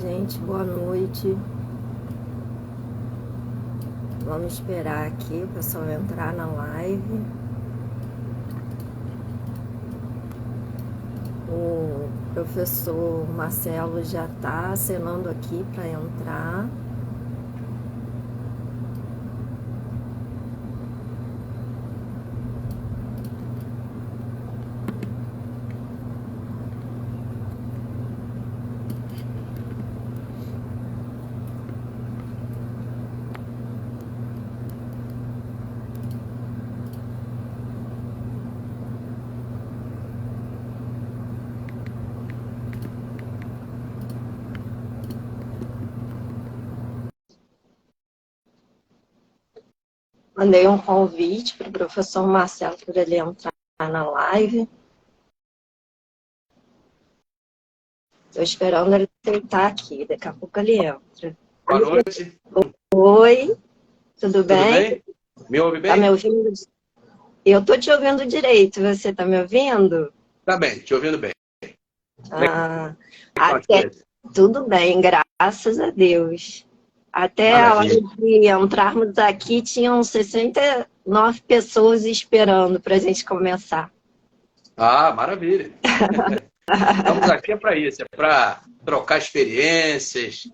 gente, boa noite. Vamos esperar aqui o pessoal entrar na live. O professor Marcelo já está acenando aqui para entrar. Mandei um convite para o professor Marcelo para ele entrar na live. Estou esperando ele aceitar aqui, daqui a pouco ele entra. Boa noite. Oi, tudo bem? Me ouve bem? Tá me ouvindo? Eu estou te ouvindo direito, você está me ouvindo? Tá bem, te ouvindo bem. Até tudo bem, graças a Deus. Até Maravilha. a hora de entrarmos aqui, tinham 69 pessoas esperando para a gente começar. Ah, maravilha. Estamos aqui para isso, é para trocar experiências,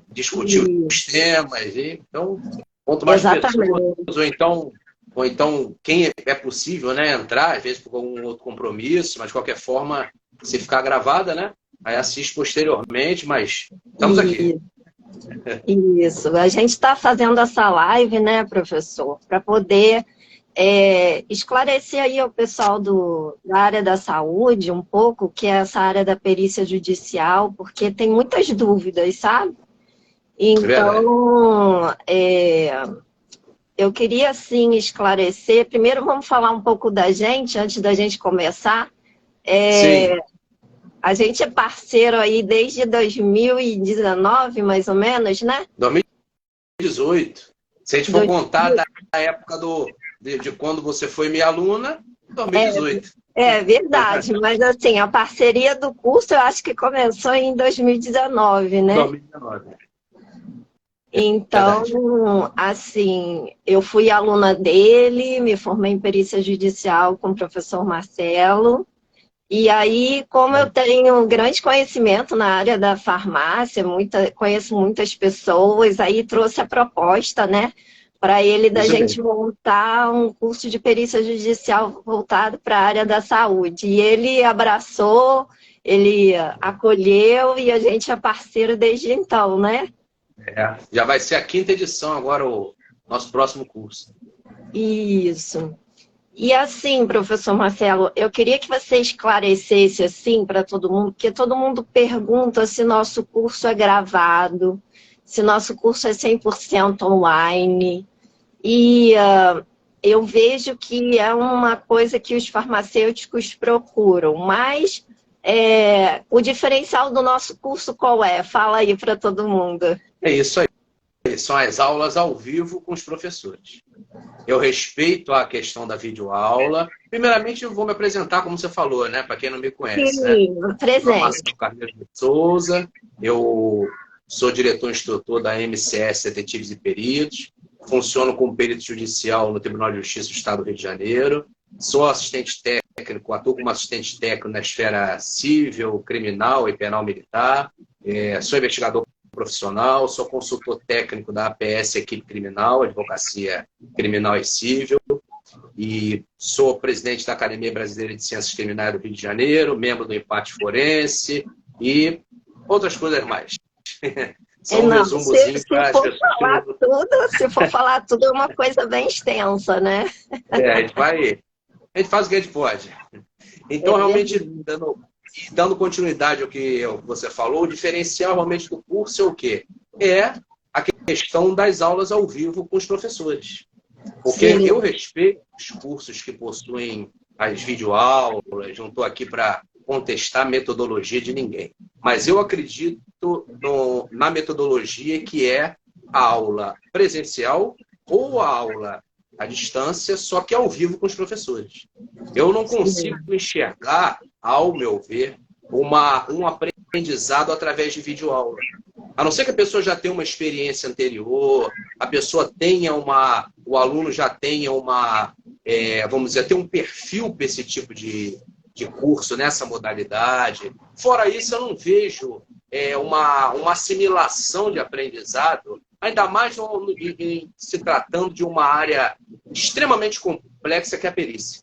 discutir os temas. Então, quanto mais Exatamente. pessoas, ou então quem é possível, né, entrar, às vezes por algum outro compromisso, mas de qualquer forma, se ficar gravada, né, aí assiste posteriormente, mas estamos aqui. Isso. A gente está fazendo essa live, né, professor, para poder esclarecer aí ao pessoal da área da saúde um pouco, que é essa área da perícia judicial, porque tem muitas dúvidas, sabe? Então, eu queria, assim, esclarecer. Primeiro, vamos falar um pouco da gente, antes da gente começar. Sim. A gente é parceiro aí desde 2019, mais ou menos, né? 2018. Se a gente for contar da época de quando você foi minha aluna, 2018. É verdade, mas assim, a parceria do curso eu acho que começou em 2019, né? 2019. Então, assim, eu fui aluna dele, me formei em perícia judicial com o professor Marcelo. E aí, como eu tenho grande conhecimento na área da farmácia, conheço muitas pessoas, aí trouxe a proposta, né, para ele da gente montar um curso de perícia judicial voltado para a área da saúde. E ele abraçou, ele acolheu e a gente é parceiro desde então, né? Já vai ser a 5ª edição agora, o nosso próximo curso. Isso. E assim, professor Marcelo, eu queria que você esclarecesse assim para todo mundo, porque todo mundo pergunta se nosso curso é gravado, se nosso curso é 100% online. E eu vejo que é uma coisa que os farmacêuticos procuram, mas o diferencial do nosso curso qual é? Fala aí para todo mundo. É isso aí. São as aulas ao vivo com os professores. Eu respeito a questão da videoaula. Primeiramente, eu vou me apresentar, como você falou, né? Para quem não me conhece. Sim, né? presente. Carneiro de Souza. Eu sou diretor-instrutor da MCS Detetives e Peritos. Funciono como perito judicial no Tribunal de Justiça do Estado do Rio de Janeiro. Sou assistente técnico, atuo como assistente técnico na esfera civil, criminal e penal militar. Sou investigador profissional, sou consultor técnico da APS Equipe Criminal, Advocacia Criminal e Civil, e sou presidente da Academia Brasileira de Ciências Criminais do Rio de Janeiro, membro do Empate Forense e outras coisas mais. Só um resumozinho para as pessoas. Se for falar tudo, é uma coisa bem extensa, né? A gente faz o que a gente pode. Então, realmente, dando continuidade ao que você falou, o diferencial realmente do curso é o quê? É a questão das aulas ao vivo com os professores. Porque eu respeito os cursos que possuem as videoaulas, não estou aqui para contestar a metodologia de ninguém. Mas eu acredito na metodologia que é a aula presencial ou a aula à distância, só que ao vivo com os professores. Eu não consigo enxergar, ao meu ver, um aprendizado através de videoaula. A não ser que a pessoa já tenha uma experiência anterior, a pessoa tenha o aluno já tenha vamos dizer, tem um perfil para esse tipo de curso, nessa modalidade. Fora isso, eu não vejo uma assimilação de aprendizado, ainda mais se tratando de uma área extremamente complexa que é a perícia.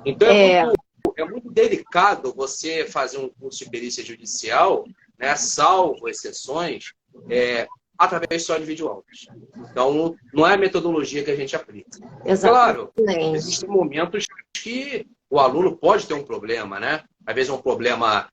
Então, é muito delicado você fazer um curso de perícia judicial, né, salvo exceções, através só de videoaulas. Então, não é a metodologia que a gente aplica. Exatamente. Claro, existem momentos que o aluno pode ter um problema, né? Às vezes é um problema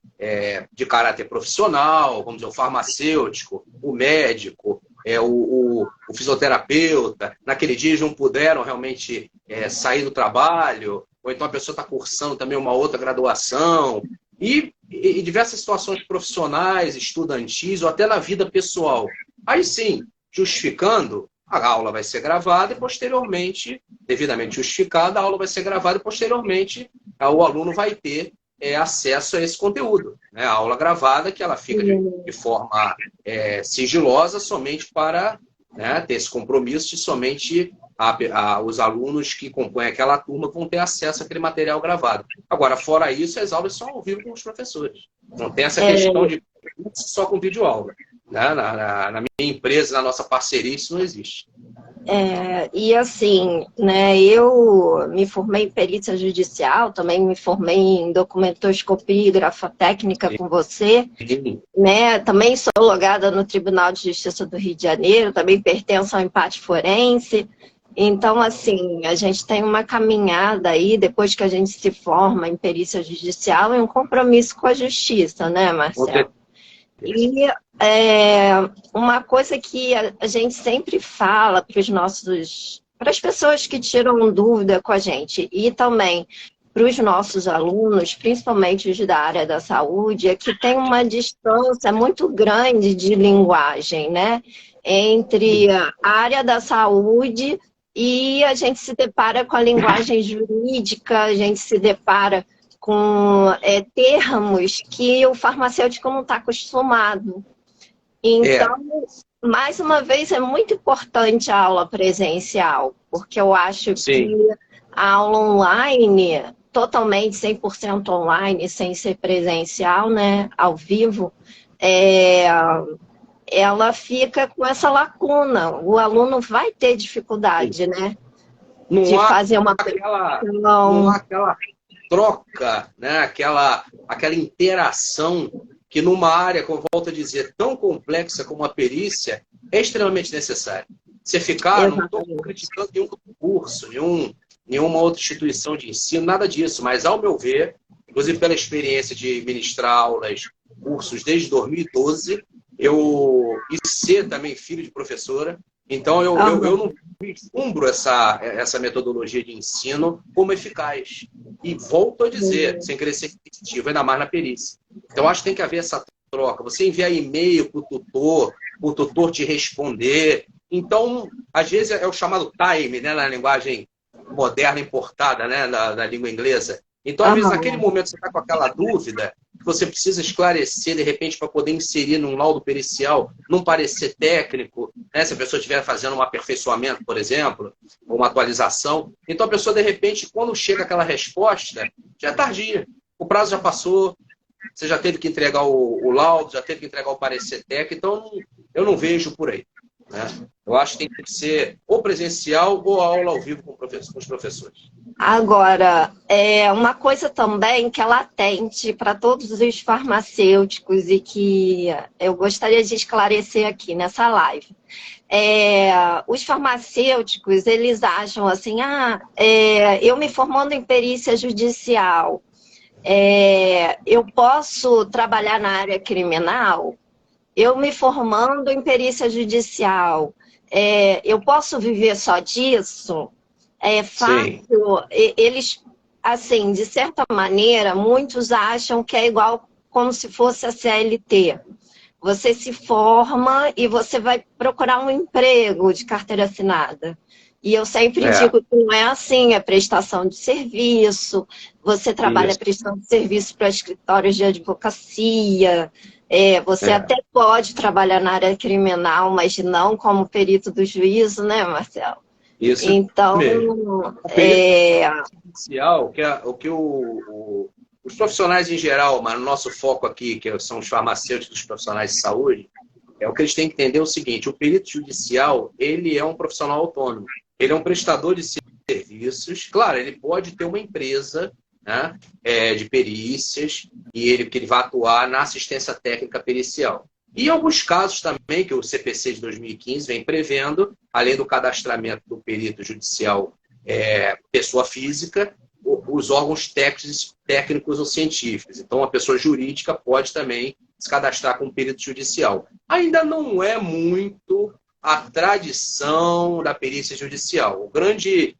de caráter profissional, vamos dizer, o farmacêutico, o médico, o fisioterapeuta. Naquele dia eles não puderam realmente sair do trabalho, ou então a pessoa está cursando também uma outra graduação. E diversas situações profissionais, estudantis, ou até na vida pessoal. Aí sim, justificando, a aula vai ser gravada e posteriormente, devidamente justificada, a aula vai ser gravada e posteriormente o aluno vai ter acesso a esse conteúdo. Né? A aula gravada, que ela fica de forma sigilosa somente para, né, ter esse compromisso de somente os alunos que compõem aquela turma vão ter acesso àquele material gravado. Agora, fora isso, as aulas são ao vivo com os professores. Não tem essa questão de só com videoaula. Né? Na minha empresa, na nossa parceria, isso não existe. E assim, né, eu me formei em perícia judicial, também me formei em documentoscopia e grafotécnica com você, né, também sou logada no Tribunal de Justiça do Rio de Janeiro, também pertenço ao empate forense. Então, assim, a gente tem uma caminhada aí, depois que a gente se forma em perícia judicial, é um compromisso com a justiça, né, Marcelo? E uma coisa que a gente sempre fala para as pessoas que tiram dúvida com a gente e também para os nossos alunos, principalmente os da área da saúde, é que tem uma distância muito grande de linguagem, né? Entre a área da saúde e a gente se depara com a linguagem jurídica, a gente se depara com termos que o farmacêutico não está acostumado. Então, mais uma vez, é muito importante a aula presencial, porque eu acho que a aula online, totalmente 100% online, sem ser presencial, né, ao vivo, ela fica com essa lacuna. O aluno vai ter dificuldade, né, de fazer uma não há aquela troca, né? aquela interação que numa área, como eu volto a dizer, tão complexa como a perícia, é extremamente necessária. Você ficar, não estou criticando nenhum curso, nenhuma outra instituição de ensino, nada disso, mas ao meu ver, inclusive pela experiência de ministrar aulas, cursos desde 2012, e ser também filho de professora, então eu não vislumbro essa metodologia de ensino como eficaz. E volto a dizer, sem querer ser repetitivo, ainda mais na perícia. Então acho que tem que haver essa troca. Você enviar e-mail para o tutor te responder. Então, às vezes é o chamado time, né, na linguagem moderna importada, né, da língua inglesa. Então, às vezes, naquele momento você está com aquela dúvida que você precisa esclarecer, de repente, para poder inserir num laudo pericial, num parecer técnico, né? Se a pessoa estiver fazendo um aperfeiçoamento, por exemplo, ou uma atualização. Então, a pessoa, de repente, quando chega aquela resposta, já é tardia. O prazo já passou, você já teve que entregar o laudo, já teve que entregar o parecer técnico, então eu não vejo por aí. Né? Eu acho que tem que ser ou presencial ou aula ao vivo com os professores. Agora, uma coisa também que é latente para todos os farmacêuticos e que eu gostaria de esclarecer aqui nessa live. Os farmacêuticos, eles acham assim, eu me formando em perícia judicial, eu posso trabalhar na área criminal? Eu me formando em perícia judicial, eu posso viver só disso? É fácil. Eles, assim, de certa maneira, muitos acham que é igual como se fosse a CLT. Você se forma e você vai procurar um emprego de carteira assinada. E eu sempre digo que não é assim, é prestação de serviço, você trabalha prestando serviço para escritórios de advocacia, você até pode trabalhar na área criminal, mas não como perito do juízo, né, Marcelo? Isso então, mesmo. O perito judicial, os profissionais em geral, mas no nosso foco aqui, que são os farmacêuticos, os profissionais de saúde, o que eles têm que entender é o seguinte: o perito judicial, ele é um profissional autônomo. Ele é um prestador de serviços. Claro, ele pode ter uma empresa, né, de perícias que ele vai atuar na assistência técnica pericial. E em alguns casos também, que o CPC de 2015 vem prevendo, além do cadastramento do perito judicial pessoa física, os órgãos técnicos ou científicos. Então, a pessoa jurídica pode também se cadastrar como perito judicial. Ainda não é muito a tradição da perícia judicial. O grande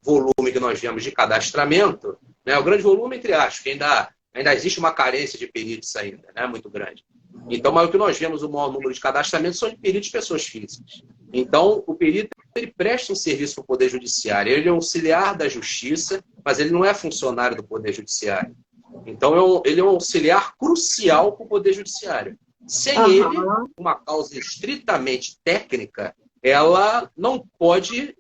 volume que nós vemos de cadastramento, né, o grande volume, entre aspas, que ainda existe uma carência de peritos ainda, né, muito grande. Então, mas o que nós vemos, o maior número de cadastramentos são de peritos de pessoas físicas. Então, o perito ele presta um serviço para o Poder Judiciário. Ele é auxiliar da Justiça, mas ele não é funcionário do Poder Judiciário. Então, ele é um auxiliar crucial para o Poder Judiciário. Sem ele, uma causa estritamente técnica, ela não pode...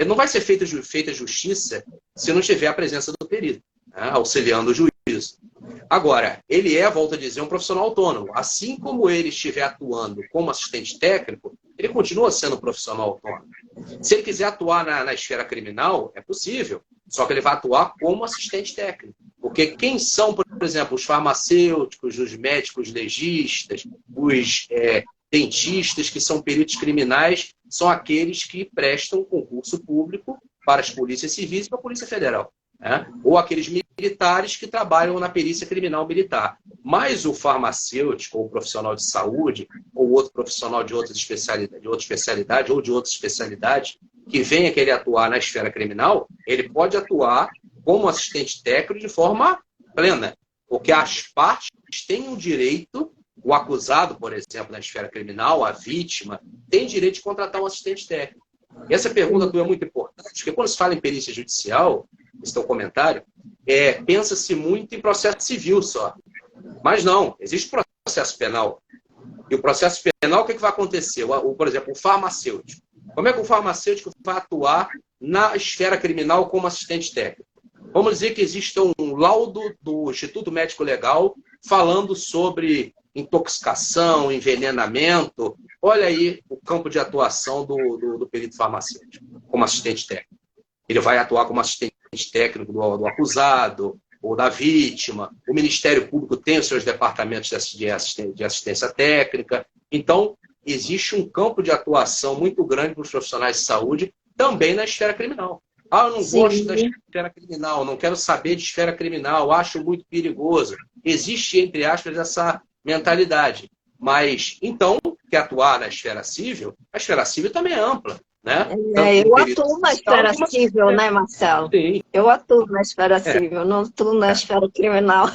não vai ser feita justiça se não tiver a presença do perito, né, auxiliando o juízo. Agora, ele volto a dizer, um profissional autônomo. Assim como ele estiver atuando como assistente técnico, ele continua sendo um profissional autônomo. Se ele quiser atuar na esfera criminal, é possível, só que ele vai atuar como assistente técnico. Porque quem são, por exemplo, os farmacêuticos, os médicos legistas, os dentistas, que são peritos criminais, são aqueles que prestam concurso público para as polícias civis e para a Polícia Federal. Ou aqueles militares que trabalham na perícia criminal militar. Mas o farmacêutico, ou o profissional de saúde, ou outro profissional de outra especialidade, ou de outra especialidade, que venha querer atuar na esfera criminal, ele pode atuar como assistente técnico de forma plena. Porque as partes têm o direito, o acusado, por exemplo, na esfera criminal, a vítima, tem direito de contratar um assistente técnico. E essa pergunta tua é muito importante, porque quando se fala em perícia judicial, esse teu comentário, pensa-se muito em processo civil só. Mas não, existe processo penal. E o processo penal, o que vai acontecer? Por exemplo, o farmacêutico. Como é que o farmacêutico vai atuar na esfera criminal como assistente técnico? Vamos dizer que existe um laudo do Instituto Médico Legal falando sobre intoxicação, envenenamento. Olha aí o campo de atuação do perito farmacêutico como assistente técnico. Ele vai atuar como assistente técnico do acusado ou da vítima. O Ministério Público tem os seus departamentos de assistência técnica. Então, existe um campo de atuação muito grande para os profissionais de saúde também na esfera criminal. Eu não gosto da esfera criminal, não quero saber de esfera criminal, acho muito perigoso. Existe, entre aspas, essa mentalidade. Mas, então, quer atuar na esfera civil? A esfera civil também é ampla. Né? Eu atuo na esfera civil, né, Marcelo? Sim. Eu atuo na esfera civil, não atuo na esfera criminal.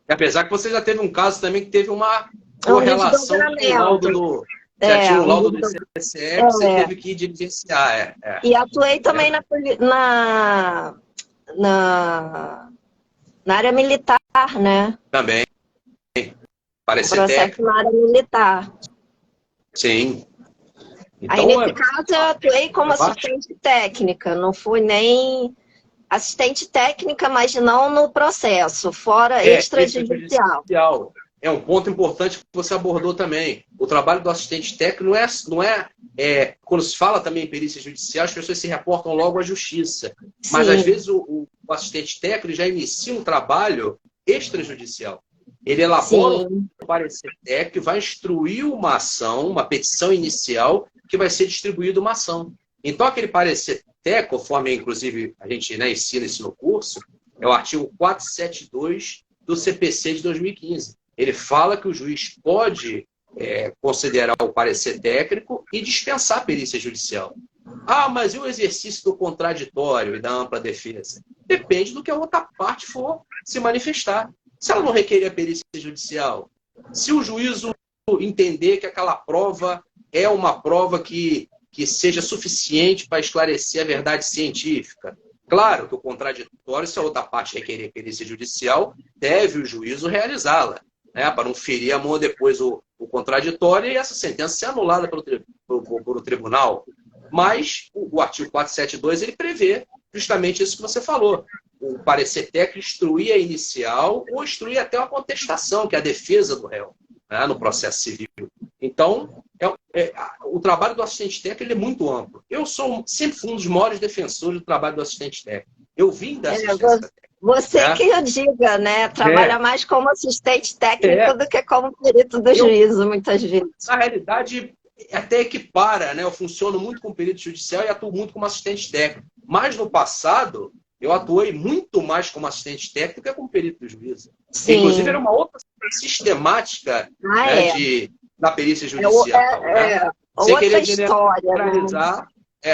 Apesar que você já teve um caso também que teve uma correlação com o laudo do... Já tinha o laudo do ICSE, você teve que diligenciar. E atuei também na área militar, né? Também. Parece processo na área militar. Sim. Então, aí, nesse caso, eu atuei como assistente técnica. Não fui nem assistente técnica, mas não no processo, fora extrajudicial. É um ponto importante que você abordou também. O trabalho do assistente técnico não é quando se fala também em perícia judicial, as pessoas se reportam logo à justiça. Mas, às vezes, o assistente técnico já inicia um trabalho extrajudicial. Ele elabora um parecer técnico, vai instruir uma ação, uma petição inicial, que vai ser distribuída uma ação. Então, aquele parecer técnico, conforme, inclusive, a gente ensina isso no curso, é o artigo 472 do CPC de 2015. Ele fala que o juiz pode considerar o parecer técnico e dispensar a perícia judicial. Mas e o exercício do contraditório e da ampla defesa? Depende do que a outra parte for se manifestar. Se ela não requerer a perícia judicial, se o juízo entender que aquela prova é uma prova que que seja suficiente para esclarecer a verdade científica. Claro que o contraditório, se a outra parte requerer perícia judicial, deve o juízo realizá-la, né, para não ferir a mão depois o contraditório e essa sentença ser anulada pelo tribunal. Mas o artigo 472 ele prevê justamente isso que você falou. O parecer técnico instruir a inicial ou instruir até uma contestação, que é a defesa do réu, né, no processo civil. Então, o trabalho do assistente técnico ele é muito amplo. Eu sempre fui um dos maiores defensores do trabalho do assistente técnico. Eu vim da assistência técnica. Você que eu diga, né? Trabalha mais como assistente técnico do que como perito do juízo, muitas vezes. Na realidade, até equipara, né? Eu funciono muito como perito judicial e atuo muito como assistente técnico. Mas no passado, eu atuei muito mais como assistente técnico que como perito do juízo. Sim. Inclusive, era uma outra sistemática da perícia judicial. Sem querer generalizar,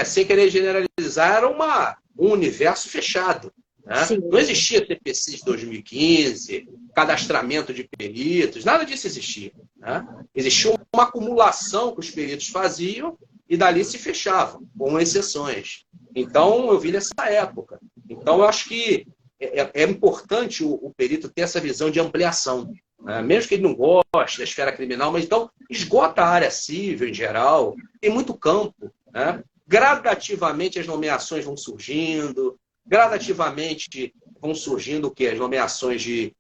sem querer generalizar, era um universo fechado. Né? Não existia CPC de 2015, cadastramento de peritos, nada disso existia. Né? Existia uma acumulação que os peritos faziam e dali se fechavam, com exceções. Então, eu vi nessa época. Então, eu acho que é importante o perito ter essa visão de ampliação. Né? Mesmo que ele não goste da esfera criminal, mas então esgota a área civil em geral, tem muito campo. Né? Gradativamente as nomeações vão surgindo, gradativamente vão surgindo o quê? As nomeações de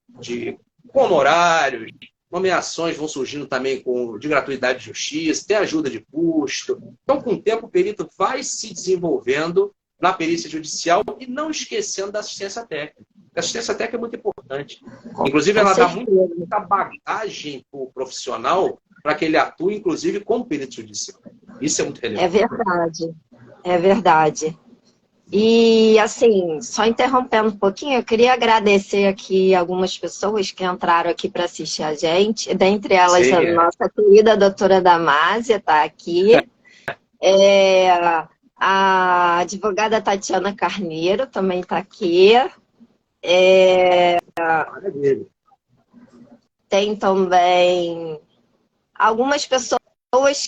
honorários, nomeações vão surgindo também de gratuidade de justiça, tem ajuda de custo. Então, com o tempo, o perito vai se desenvolvendo na perícia judicial e não esquecendo da assistência técnica. A assistência técnica é muito importante. Inclusive, ela dá muita bagagem para o profissional para que ele atue, inclusive, como perito judicial. Isso é muito relevante. É verdade. É verdade. E, assim, só interrompendo um pouquinho, eu queria agradecer aqui algumas pessoas que entraram aqui para assistir a gente. Dentre elas, a nossa querida doutora Damásia está aqui. A advogada Tatiana Carneiro também está aqui. Tem também algumas pessoas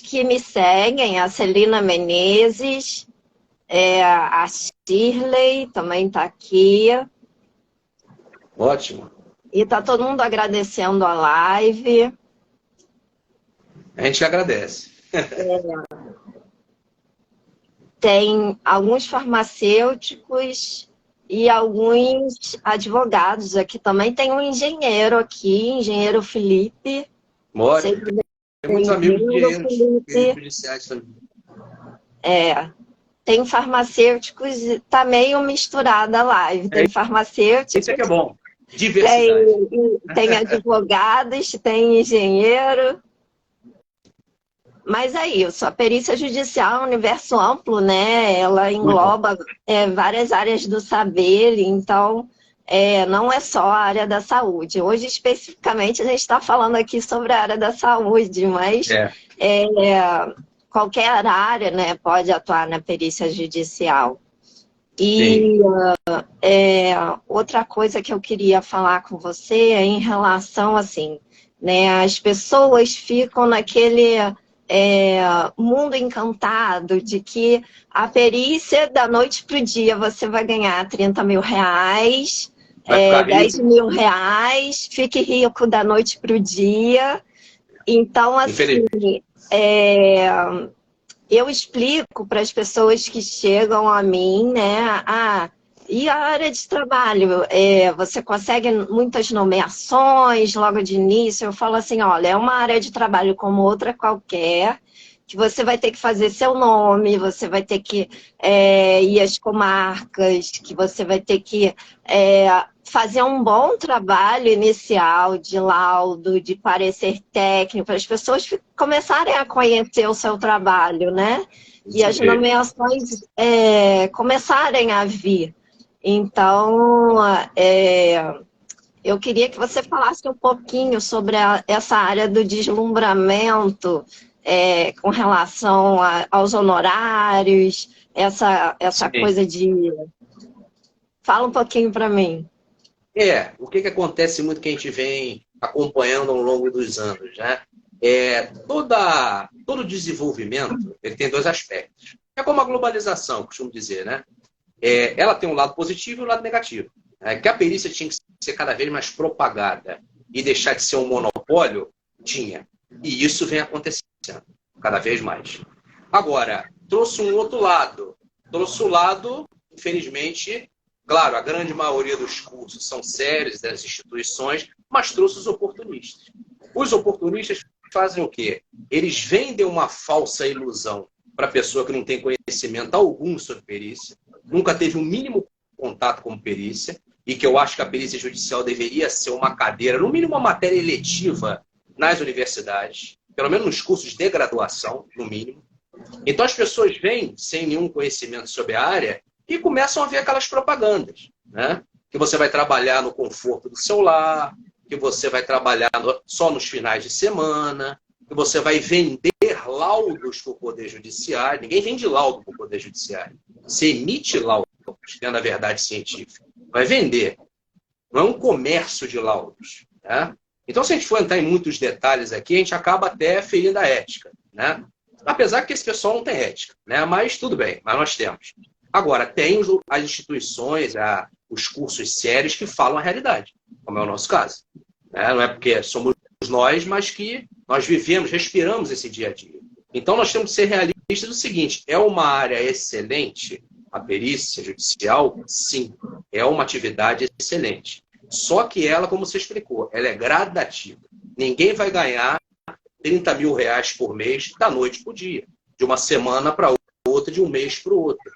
que me seguem, a Celina Menezes, a Shirley também está aqui. Ótimo. E está todo mundo agradecendo a live. A gente agradece. Tem alguns farmacêuticos e alguns advogados aqui também. Tem um engenheiro aqui, engenheiro Felipe. Ótimo. Tem muitos amigos judiciais também. Tem farmacêuticos, está meio misturada a live. Tem farmacêuticos. Isso é que é bom. Diversidade. Tem advogados, tem engenheiro. Mas é isso, a perícia judicial é um universo amplo, né? Ela engloba várias áreas do saber, então não é só a área da saúde. Hoje, especificamente, a gente está falando aqui sobre a área da saúde, mas qualquer área, né, pode atuar na perícia judicial. E outra coisa que eu queria falar com você é em relação, assim, né, as pessoas ficam naquele mundo encantado de que a perícia da noite para o dia você vai ganhar 30 mil reais, 10 mil reais, fique rico da noite para o dia. Então, assim, eu explico para as pessoas que chegam a mim, né? E a área de trabalho? Você consegue muitas nomeações logo de início? Eu falo assim, olha, é uma área de trabalho como outra qualquer, que você vai ter que fazer seu nome, você vai ter que ir às comarcas, que você vai ter que fazer um bom trabalho inicial de laudo, de parecer técnico, para as pessoas começarem a conhecer o seu trabalho, né? E as nomeações começarem a vir. Então, eu queria que você falasse um pouquinho sobre essa área do deslumbramento com relação aos honorários, essa coisa de... Fala um pouquinho para mim. O que acontece muito que a gente vem acompanhando ao longo dos anos, né? todo desenvolvimento ele tem dois aspectos. É como a globalização, costumo dizer, né? Ela tem um lado positivo e um lado negativo. Que a perícia tinha que ser cada vez mais propagada e deixar de ser um monopólio, tinha. E isso vem acontecendo cada vez mais. Agora, trouxe um outro lado. Trouxe o lado, infelizmente, claro, a grande maioria dos cursos são sérios das instituições, mas trouxe os oportunistas. Os oportunistas fazem o quê? Eles vendem uma falsa ilusão para a pessoa que não tem conhecimento algum sobre perícia, nunca teve um mínimo contato com perícia, e que eu acho que a perícia judicial deveria ser uma cadeira, no mínimo uma matéria eletiva nas universidades, pelo menos nos cursos de graduação, no mínimo. Então as pessoas vêm sem nenhum conhecimento sobre a área e começam a ver aquelas propagandas, né? Que você vai trabalhar no conforto do seu lar, que você vai trabalhar só nos finais de semana, que você vai vender laudos para o Poder Judiciário. Ninguém vende laudo para o Poder Judiciário. Você emite laudos, tendo a verdade científica. Vai vender. Não é um comércio de laudos. Né? Então, se a gente for entrar em muitos detalhes aqui, a gente acaba até ferindo a ética. Né? Apesar que esse pessoal não tem ética. Né? Mas tudo bem, mas nós temos. Agora, tem as instituições, os cursos sérios que falam a realidade, como é o nosso caso. Não é porque somos nós, mas que nós vivemos, respiramos esse dia a dia. Então, nós temos que ser realistas do seguinte, é uma área excelente, a perícia judicial, sim, é uma atividade excelente. Só que ela, como você explicou, ela é gradativa. Ninguém vai ganhar 30 mil reais por mês da noite para o dia, de uma semana para outra, de um mês para o outro.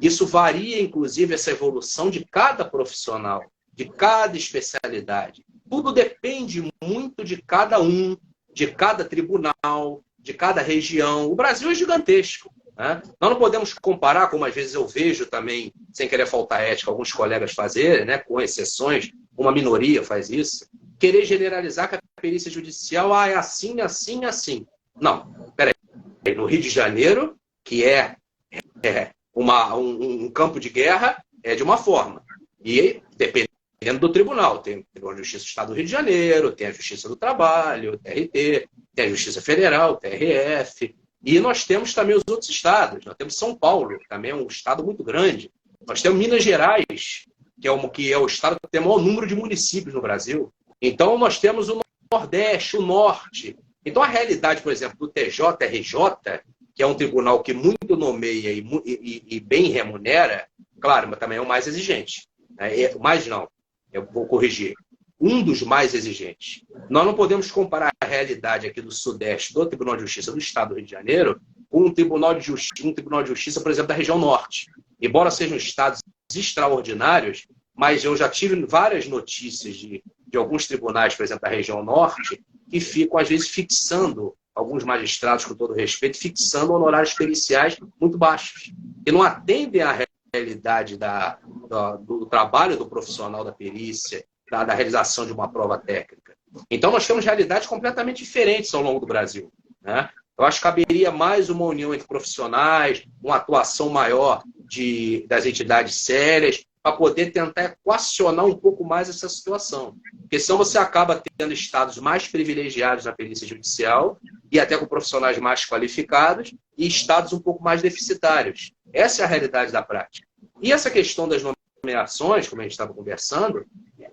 Isso varia, inclusive, essa evolução de cada profissional, de cada especialidade. Tudo depende muito de cada um, de cada tribunal, de cada região. O Brasil é gigantesco. Né? Nós não podemos comparar, como às vezes eu vejo também, sem querer faltar ética, alguns colegas fazerem, né, com exceções, uma minoria faz isso, querer generalizar que a perícia judicial é assim, assim, assim. Não, peraí. No Rio de Janeiro, que é um campo de guerra, é de uma forma. E dependendo do tribunal, tem o Tribunal de Justiça do Estado do Rio de Janeiro, tem a Justiça do Trabalho, o TRT, tem a Justiça Federal, o TRF, e nós temos também os outros estados. Nós temos São Paulo, que também é um estado muito grande. Nós temos Minas Gerais, que é o estado que tem o maior número de municípios no Brasil. Então, nós temos o Nordeste, o Norte. Então, a realidade, por exemplo, do TJRJ, que é um tribunal que muito nomeia e bem remunera, claro, mas também é o mais exigente. Eu vou corrigir. Um dos mais exigentes. Nós não podemos comparar a realidade aqui do Sudeste, do Tribunal de Justiça do Estado do Rio de Janeiro, com um Tribunal de Justiça, por exemplo, da região Norte. Embora sejam estados extraordinários, mas eu já tive várias notícias de alguns tribunais, por exemplo, da região Norte, que ficam, às vezes, fixando, alguns magistrados, com todo respeito, fixando honorários periciais muito baixos, que não atendem à realidade do trabalho do profissional da perícia, da realização de uma prova técnica. Então, nós temos realidades completamente diferentes ao longo do Brasil. Né? Eu acho que caberia mais uma união entre profissionais, uma atuação maior das entidades sérias, para poder tentar equacionar um pouco mais essa situação. Porque senão você acaba tendo estados mais privilegiados na perícia judicial e até com profissionais mais qualificados e estados um pouco mais deficitários. Essa é a realidade da prática. E essa questão das nomeações, como a gente estava conversando,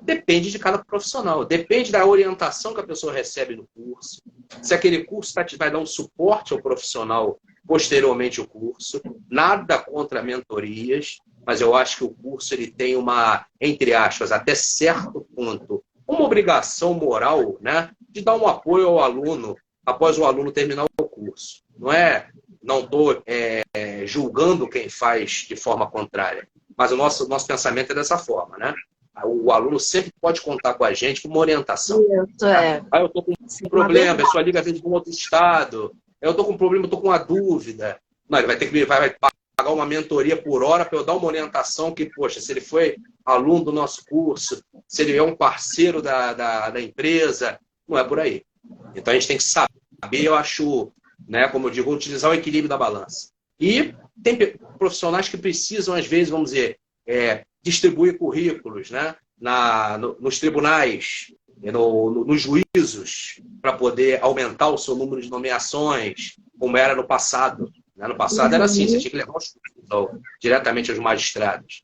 depende de cada profissional. Depende da orientação que a pessoa recebe no curso. Se aquele curso vai dar um suporte ao profissional posteriormente ao curso. Nada contra mentorias, mas eu acho que o curso ele tem uma, entre aspas, até certo ponto, uma obrigação moral, né, de dar um apoio ao aluno após o aluno terminar o curso. Não estou julgando quem faz de forma contrária, mas o nosso pensamento é dessa forma, né? O aluno sempre pode contar com a gente com uma orientação. Isso, eu estou com um problema, a pessoa liga às vezes de um outro estado, eu estou com um problema, estou com uma dúvida. Não, ele vai ter que vai pagar uma mentoria por hora para eu dar uma orientação que, poxa, se ele foi aluno do nosso curso, se ele é um parceiro da empresa, não é por aí. Então a gente tem que saber, eu acho, né, como eu digo, utilizar o equilíbrio da balança. E tem profissionais que precisam, às vezes, vamos dizer, distribuir currículos, né, nos tribunais, nos juízos para poder aumentar o seu número de nomeações, como era no passado. Né? No passado era assim, você tinha que levar os diretamente aos magistrados.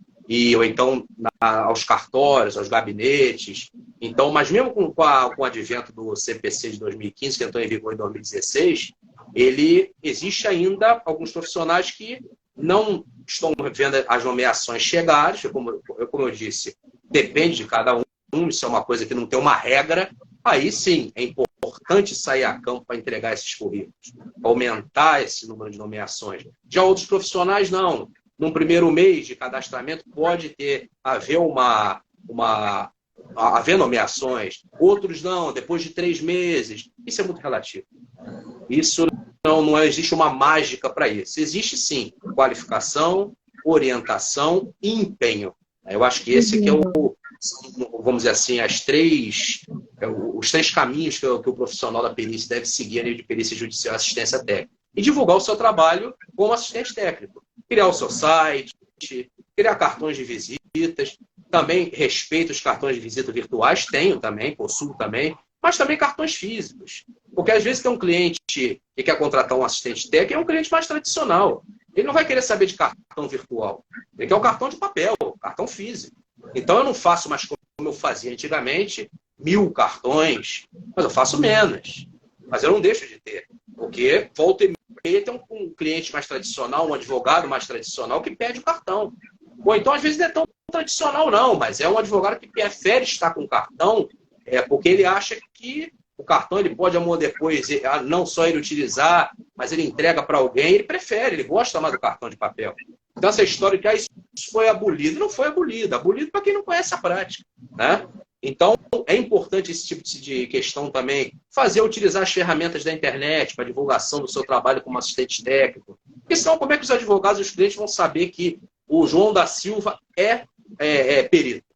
Ou então aos cartórios, aos gabinetes. Então, mas mesmo com o advento do CPC de 2015, que entrou em vigor em 2016, existe ainda alguns profissionais que não estão vendo as nomeações chegarem, como eu disse, depende de cada um, isso é uma coisa que não tem uma regra, aí sim é importante sair a campo para entregar esses currículos, aumentar esse número de nomeações. Já outros profissionais, não. Num primeiro mês de cadastramento pode haver nomeações, outros não, depois de 3 meses. Isso é muito relativo. Isso não existe uma mágica para isso. Existe sim qualificação, orientação e empenho. Eu acho que esse que vamos dizer assim, os 3 caminhos que o profissional da perícia deve seguir a nível de perícia judicial e assistência técnica. E divulgar o seu trabalho como assistente técnico. Criar o seu site, criar cartões de visitas, também respeito os cartões de visita virtuais, tenho também, possuo também, mas também cartões físicos. Porque às vezes tem um cliente que quer contratar um assistente técnico, é um cliente mais tradicional. Ele não vai querer saber de cartão virtual. Ele quer o cartão de papel, cartão físico. Então eu não faço mais como eu fazia antigamente, 1000 cartões, mas eu faço menos. Mas eu não deixo de ter. Porque volta e meia tem um cliente mais tradicional, um advogado mais tradicional que pede o cartão. Ou então, às vezes, não é tão tradicional, não, mas é um advogado que prefere estar com o cartão porque ele acha que o cartão ele pode, amor, depois, não só ele utilizar, mas ele entrega para alguém, ele prefere, ele gosta mais do cartão de papel. Então, essa história de que isso foi abolido, não foi abolido. Abolido para quem não conhece a prática. Né? Então, é importante esse tipo de questão também, utilizar as ferramentas da internet para divulgação do seu trabalho como assistente técnico. Porque senão, como é que os advogados e os clientes vão saber que o João da Silva é perito?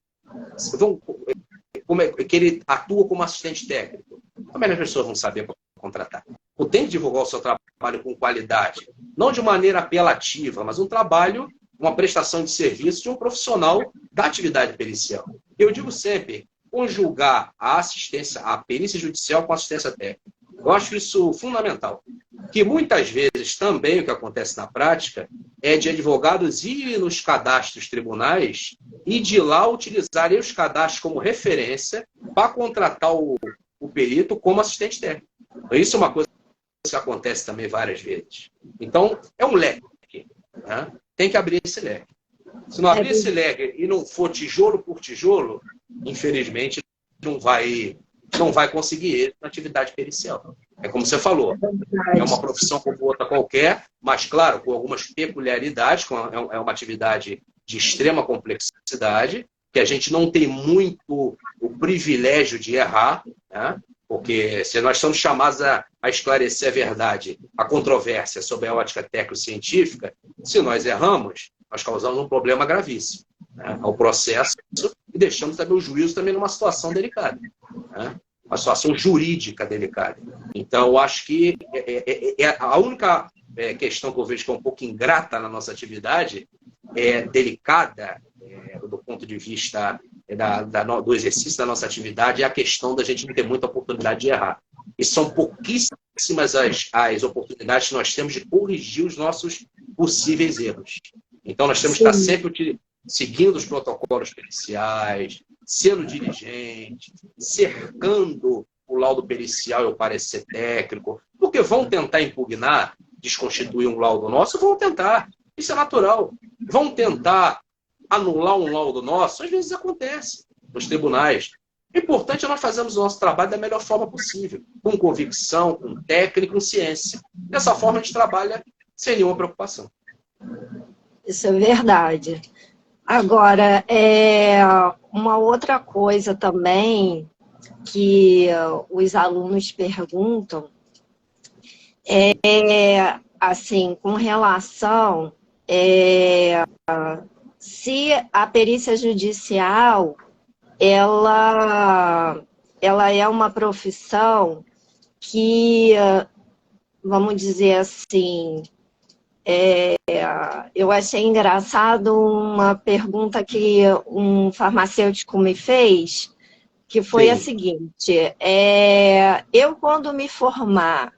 Que ele atua como assistente técnico? Como é que as pessoas vão saber para contratar? Tem que divulgar o seu trabalho com qualidade. Não de maneira apelativa, mas um trabalho, uma prestação de serviço de um profissional da atividade pericial. Eu digo sempre, conjugar a perícia judicial com a assistência técnica. Eu acho isso fundamental. Que muitas vezes também o que acontece na prática é de advogados irem nos cadastros tribunais e de lá utilizarem os cadastros como referência para contratar o perito como assistente técnico. Isso é uma coisa que acontece também várias vezes. Então, é um leque. Né? Tem que abrir esse leque. Se não abrir esse leque e não for tijolo por tijolo, infelizmente não vai conseguir êxito na atividade pericial. É como você falou, é uma profissão como outra qualquer, mas, claro, com algumas peculiaridades, é uma atividade de extrema complexidade, que a gente não tem muito o privilégio de errar, né? Porque se nós somos chamados a esclarecer a verdade, a controvérsia sobre a ótica técnico-científica, se nós erramos, nós causamos um problema gravíssimo, né, ao processo e deixamos também o juízo também numa situação delicada, né, uma situação jurídica delicada. Então, eu acho que a única questão que eu vejo que é um pouco ingrata na nossa atividade, delicada do ponto de vista do exercício da nossa atividade, é a questão da gente não ter muita oportunidade de errar. E são pouquíssimas as oportunidades que nós temos de corrigir os nossos possíveis erros. Então, nós temos que estar sempre seguindo os protocolos periciais, sendo diligente, cercando o laudo pericial e o parecer técnico, porque vão tentar impugnar, desconstituir um laudo nosso, vão tentar. Isso é natural. Vão tentar anular um laudo nosso, às vezes acontece nos tribunais. O importante é nós fazermos o nosso trabalho da melhor forma possível, com convicção, com técnica, com ciência. Dessa forma, a gente trabalha sem nenhuma preocupação. Isso é verdade. Agora, uma outra coisa também que os alunos perguntam assim, com relação se a perícia judicial ela é uma profissão que, vamos dizer assim, eu achei engraçado uma pergunta que um farmacêutico me fez, que foi a Sim. seguinte, eu quando me formar,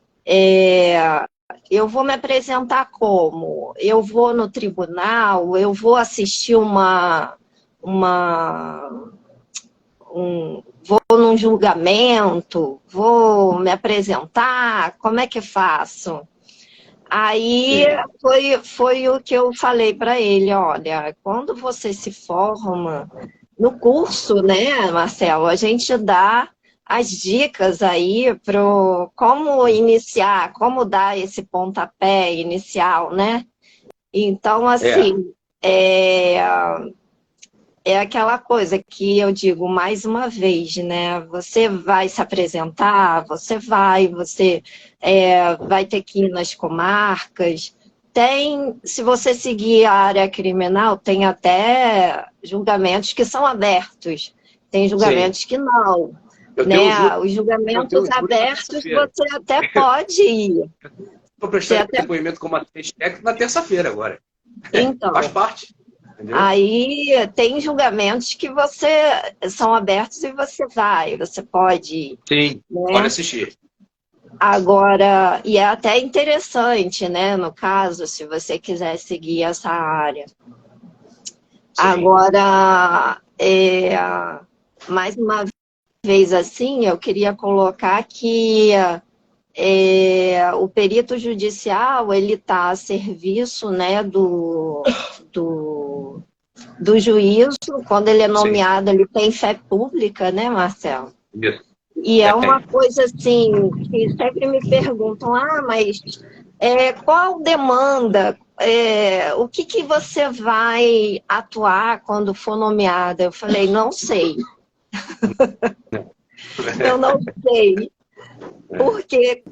eu vou me apresentar como? Eu vou no tribunal, eu vou assistir vou num julgamento, vou me apresentar, como é que faço? Aí Sim. foi o que eu falei para ele, olha, quando você se forma no curso, né, Marcelo, a gente dá as dicas aí para como iniciar, como dar esse pontapé inicial, né? Então, É. assim, é, é aquela coisa que eu digo mais uma vez, né? Você vai se apresentar, você vai ter que ir nas comarcas. Tem, se você seguir a área criminal, tem até julgamentos que são abertos, tem Sim. julgamentos que não, Eu tenho o júri, né? Os eu tenho julgamentos o júri na abertos terça-feira. você até pode ir. Estou Você prestando até, depoimento como assistente técnico na terça-feira agora. Faz então, parte, entendeu? aí tem julgamentos que você são abertos e você pode ir, Sim, pode né? assistir. Agora, e é até interessante, né? No caso, se você quiser seguir essa área. Sim, Agora, mais uma vez assim, eu queria colocar que o perito judicial ele está a serviço, né, do, do juízo, quando ele é sim. nomeado, ele tem fé pública, né, Marcelo? Isso. E é uma Tem. coisa assim, que sempre me perguntam, mas qual demanda, o que você vai atuar quando for nomeada? Eu falei, não sei, eu não sei, porque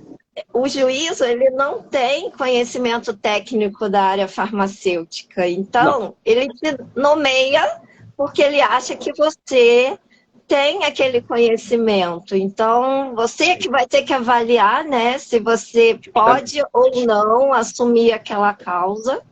o juízo ele não tem conhecimento técnico da área farmacêutica, Não, então ele te nomeia porque ele acha que você tem aquele conhecimento. Então, você é que vai ter que avaliar, né, se você pode justamente. ou não assumir aquela causa.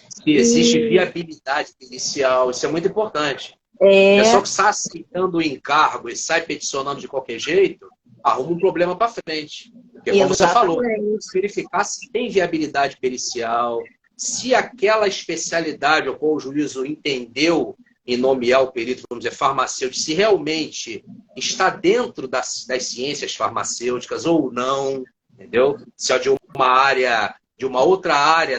Se existe E viabilidade inicial, isso é muito importante. O é pessoal que está aceitando o encargo e sai peticionando de qualquer jeito, arruma um problema para frente. Porque, como você falou, exatamente. verificar se tem viabilidade pericial, se aquela especialidade a qual o juízo entendeu em nomear o perito, vamos dizer, farmacêutico, se realmente está dentro das ciências farmacêuticas ou não, entendeu? Se é de uma área, de uma outra área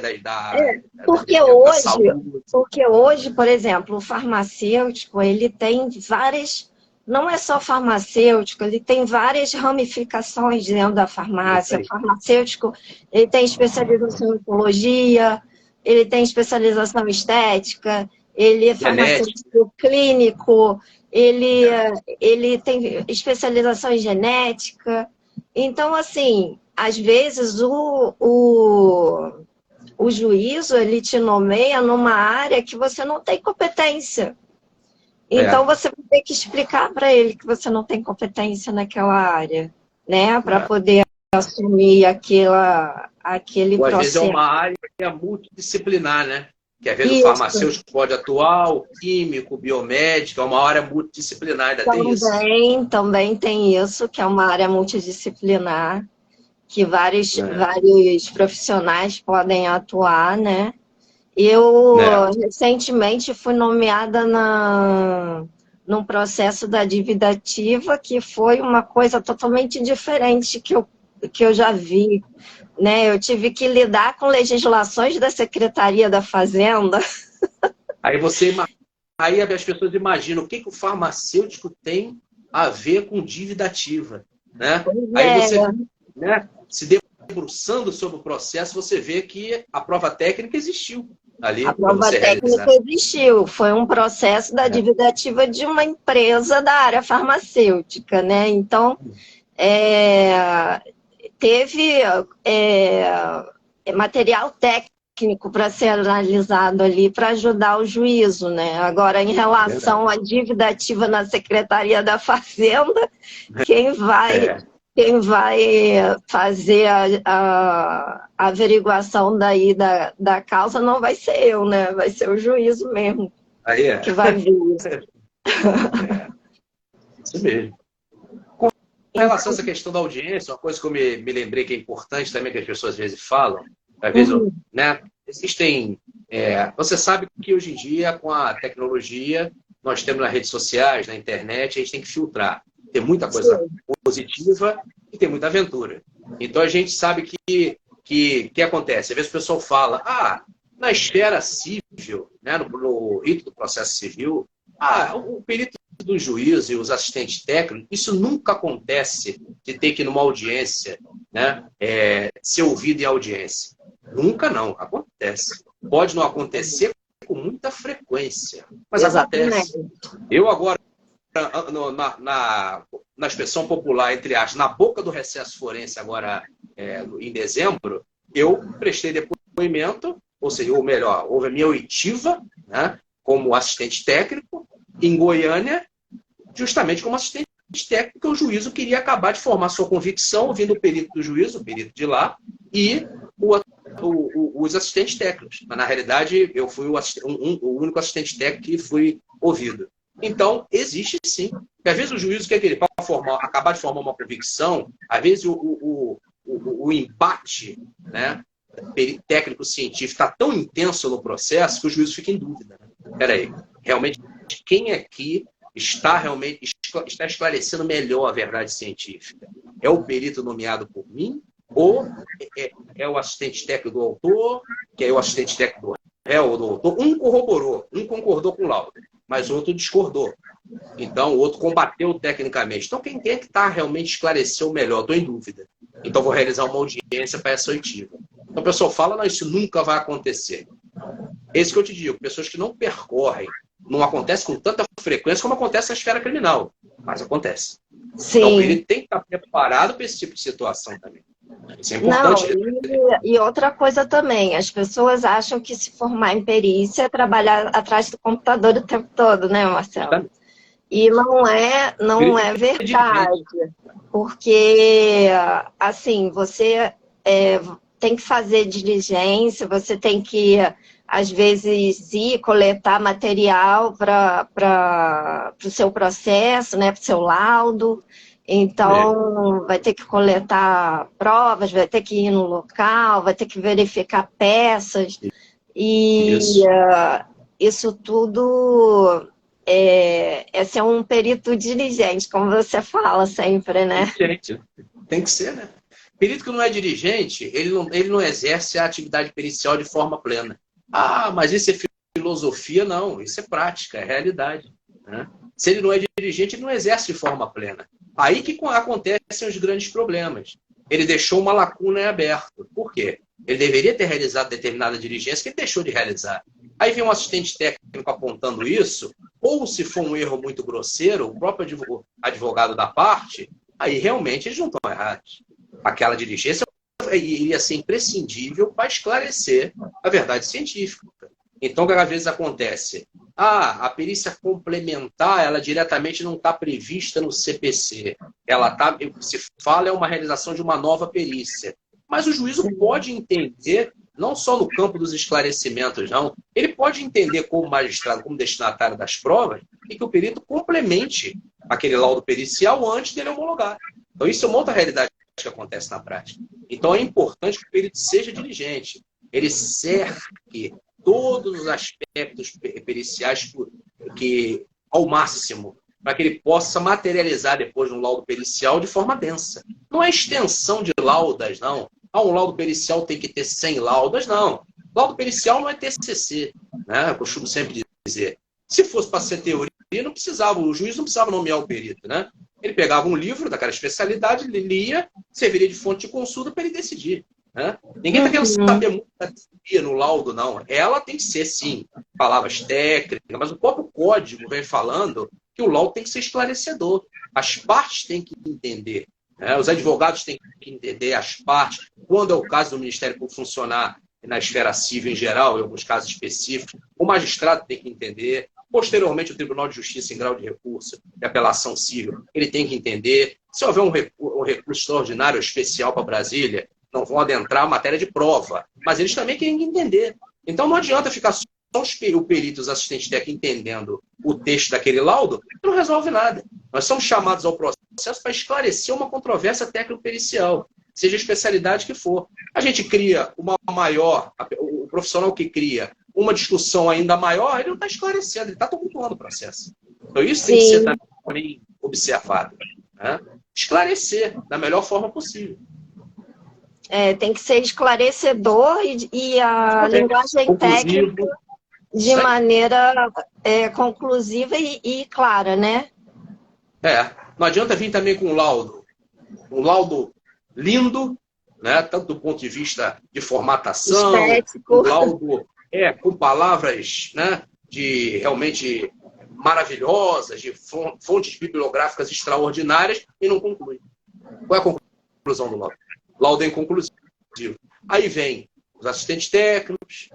Porque da hoje, saúde. porque hoje, por exemplo, o farmacêutico, ele tem várias, não é só farmacêutico, ele tem várias ramificações dentro da Isso farmácia. O aí. farmacêutico, ele tem especialização em oncologia, ele tem especialização em estética, ele é Genética. farmacêutico clínico, ele, É. ele tem especialização em genética. Então, assim, às vezes o juízo ele te nomeia numa área que você não tem competência. Então É, você vai ter que explicar para ele que você não tem competência naquela área, né, para é. poder assumir aquele Ou às vezes é processo. uma área que é multidisciplinar, né? Que às vezes o Isso farmacêutico pode atuar, o químico, o biomédico, é uma área multidisciplinar, ainda tem isso. também tem isso, que é uma área multidisciplinar, que É, vários profissionais podem atuar, né? Eu né? recentemente fui nomeada num processo da dívida ativa, que foi uma coisa totalmente diferente que eu já vi, né? Eu tive que lidar com legislações da Secretaria da Fazenda. Aí aí as pessoas imaginam o que o farmacêutico tem a ver com dívida ativa, né? Aí É, você, né, se debruçando sobre o processo, você vê que a prova técnica existiu a ali para prova você técnica realizar. existiu, foi um processo da É, dívida ativa de uma empresa da área farmacêutica, né? Então, é, teve material técnico para ser analisado ali para ajudar o juízo, né? Agora, em verdade. relação à dívida ativa na Secretaria da Fazenda, quem vai, É, quem vai fazer a averiguação daí da causa não vai ser eu, né? Vai ser o juízo mesmo aí que vai ver isso. é isso mesmo. relação a essa questão da audiência, uma coisa que eu me lembrei que é importante também, que as pessoas às vezes falam, às vezes, né? Existem. Você sabe que hoje em dia, com a tecnologia, nós temos nas redes sociais, na internet, a gente tem que filtrar. Tem muita coisa positiva e tem muita aventura. Então a gente sabe que acontece. Às vezes o pessoal fala, na esfera civil, né, no rito do processo civil, o perito do juiz e os assistentes técnicos, isso nunca acontece de ter que ir numa audiência, né, ser ouvido em audiência. Nunca não, acontece. Pode não acontecer com muita frequência, mas acontece. Eu agora, na expressão popular, entre aspas, na boca do recesso forense agora em dezembro, eu prestei depoimento, ou seja, ou melhor, houve a minha oitiva, né, como assistente técnico, em Goiânia, justamente como assistente técnico, que o juízo queria acabar de formar sua convicção, ouvindo o perito do juízo, o perito de lá, e os assistentes técnicos. Mas, na realidade, eu fui o único assistente técnico que fui ouvido. Então, existe sim. Porque, às vezes o juízo quer para acabar de formar uma convicção, às vezes o embate, né, técnico-científico está tão intenso no processo que o juízo fica em dúvida. Espera aí, realmente, quem aqui está esclarecendo melhor a verdade científica? É o perito nomeado por mim? Ou é o assistente técnico do autor, que é o assistente técnico do réu ou do autor? Um corroborou, um concordou com o laudo, mas o outro discordou. Então, o outro combateu tecnicamente. Então, quem tem que realmente esclarecer o melhor? Estou em dúvida. Então, vou realizar uma audiência para essa oitiva. Então, o pessoal fala, não, isso nunca vai acontecer. Esse que eu te digo, pessoas que não percorrem, não acontece com tanta frequência como acontece na esfera criminal, mas acontece. Sim. Então, ele tem que estar preparado para esse tipo de situação também. Isso é importante. E outra coisa também, as pessoas acham que se formar em perícia é trabalhar atrás do computador o tempo todo, né, Marcelo? E não é verdade. Porque, assim, você tem que fazer diligência, você tem que, às vezes, ir coletar material para o seu processo, né, para o seu laudo. Então, vai ter que coletar provas, vai ter que ir no local, vai ter que verificar peças. E isso tudo esse é um perito diligente, como você fala sempre, né? Tem que ser, né? Perito que não é dirigente, ele não exerce a atividade pericial de forma plena. Mas isso é filosofia? Não, isso é prática, é realidade. Né? Se ele não é dirigente, ele não exerce de forma plena. Aí que acontecem os grandes problemas. Ele deixou uma lacuna em aberto. Por quê? Ele deveria ter realizado determinada diligência que ele deixou de realizar. Aí vem um assistente técnico apontando isso, ou se for um erro muito grosseiro, o próprio advogado da parte, aí realmente eles não estão errados. Aquela diligência iria ser imprescindível para esclarecer a verdade científica. Então, às vezes acontece, a perícia complementar, ela diretamente não está prevista no CPC. Ela se fala, é uma realização de uma nova perícia. Mas o juízo pode entender, não só no campo dos esclarecimentos, não. Ele pode entender como magistrado, como destinatário das provas, e que o perito complemente aquele laudo pericial antes dele homologar. Então, isso é uma outra realidade que acontece na prática. Então, é importante que o perito seja diligente. Ele cerque todos os aspectos periciais ao máximo, para que ele possa materializar depois um laudo pericial de forma densa. Não é extensão de laudas, não. Um laudo pericial tem que ter 100 laudas, não. Laudo pericial não é TCC, né? Eu costumo sempre dizer. Se fosse para ser teoria, o juiz não precisava nomear o perito, né? Ele pegava um livro daquela especialidade, ele lia, serviria de fonte de consulta para ele decidir. Né? Ninguém está querendo saber muito da teoria no laudo, não. Ela tem que ser, sim, palavras técnicas, mas o próprio código vem falando que o laudo tem que ser esclarecedor. As partes têm que entender. Né? Os advogados têm que entender as partes. Quando é o caso do Ministério Público funcionar na esfera civil em geral, em alguns casos específicos, o magistrado tem que entender. Posteriormente, o Tribunal de Justiça em grau de recurso de apelação civil, ele tem que entender. Se houver um recurso extraordinário especial para Brasília, não vão adentrar a matéria de prova, mas eles também têm que entender. Então não adianta ficar só o perito, os assistentes técnicos entendendo o texto daquele laudo, que não resolve nada. Nós somos chamados ao processo processo para esclarecer uma controvérsia técnico-pericial, seja a especialidade que for. A gente cria uma maior, o profissional que cria uma discussão ainda maior, ele não está esclarecendo, ele está tumultuando o processo. Então isso tem que ser também observado, né? Esclarecer da melhor forma possível. Tem que ser esclarecedor e a linguagem técnica de maneira conclusiva e clara, né? Não adianta vir também com um laudo lindo, né? Tanto do ponto de vista de formatação, estético. um laudo com palavras, né, de realmente maravilhosas, de fontes bibliográficas extraordinárias, e não conclui. Qual é a conclusão do laudo? O laudo é inconclusivo. Aí vem os assistentes técnicos,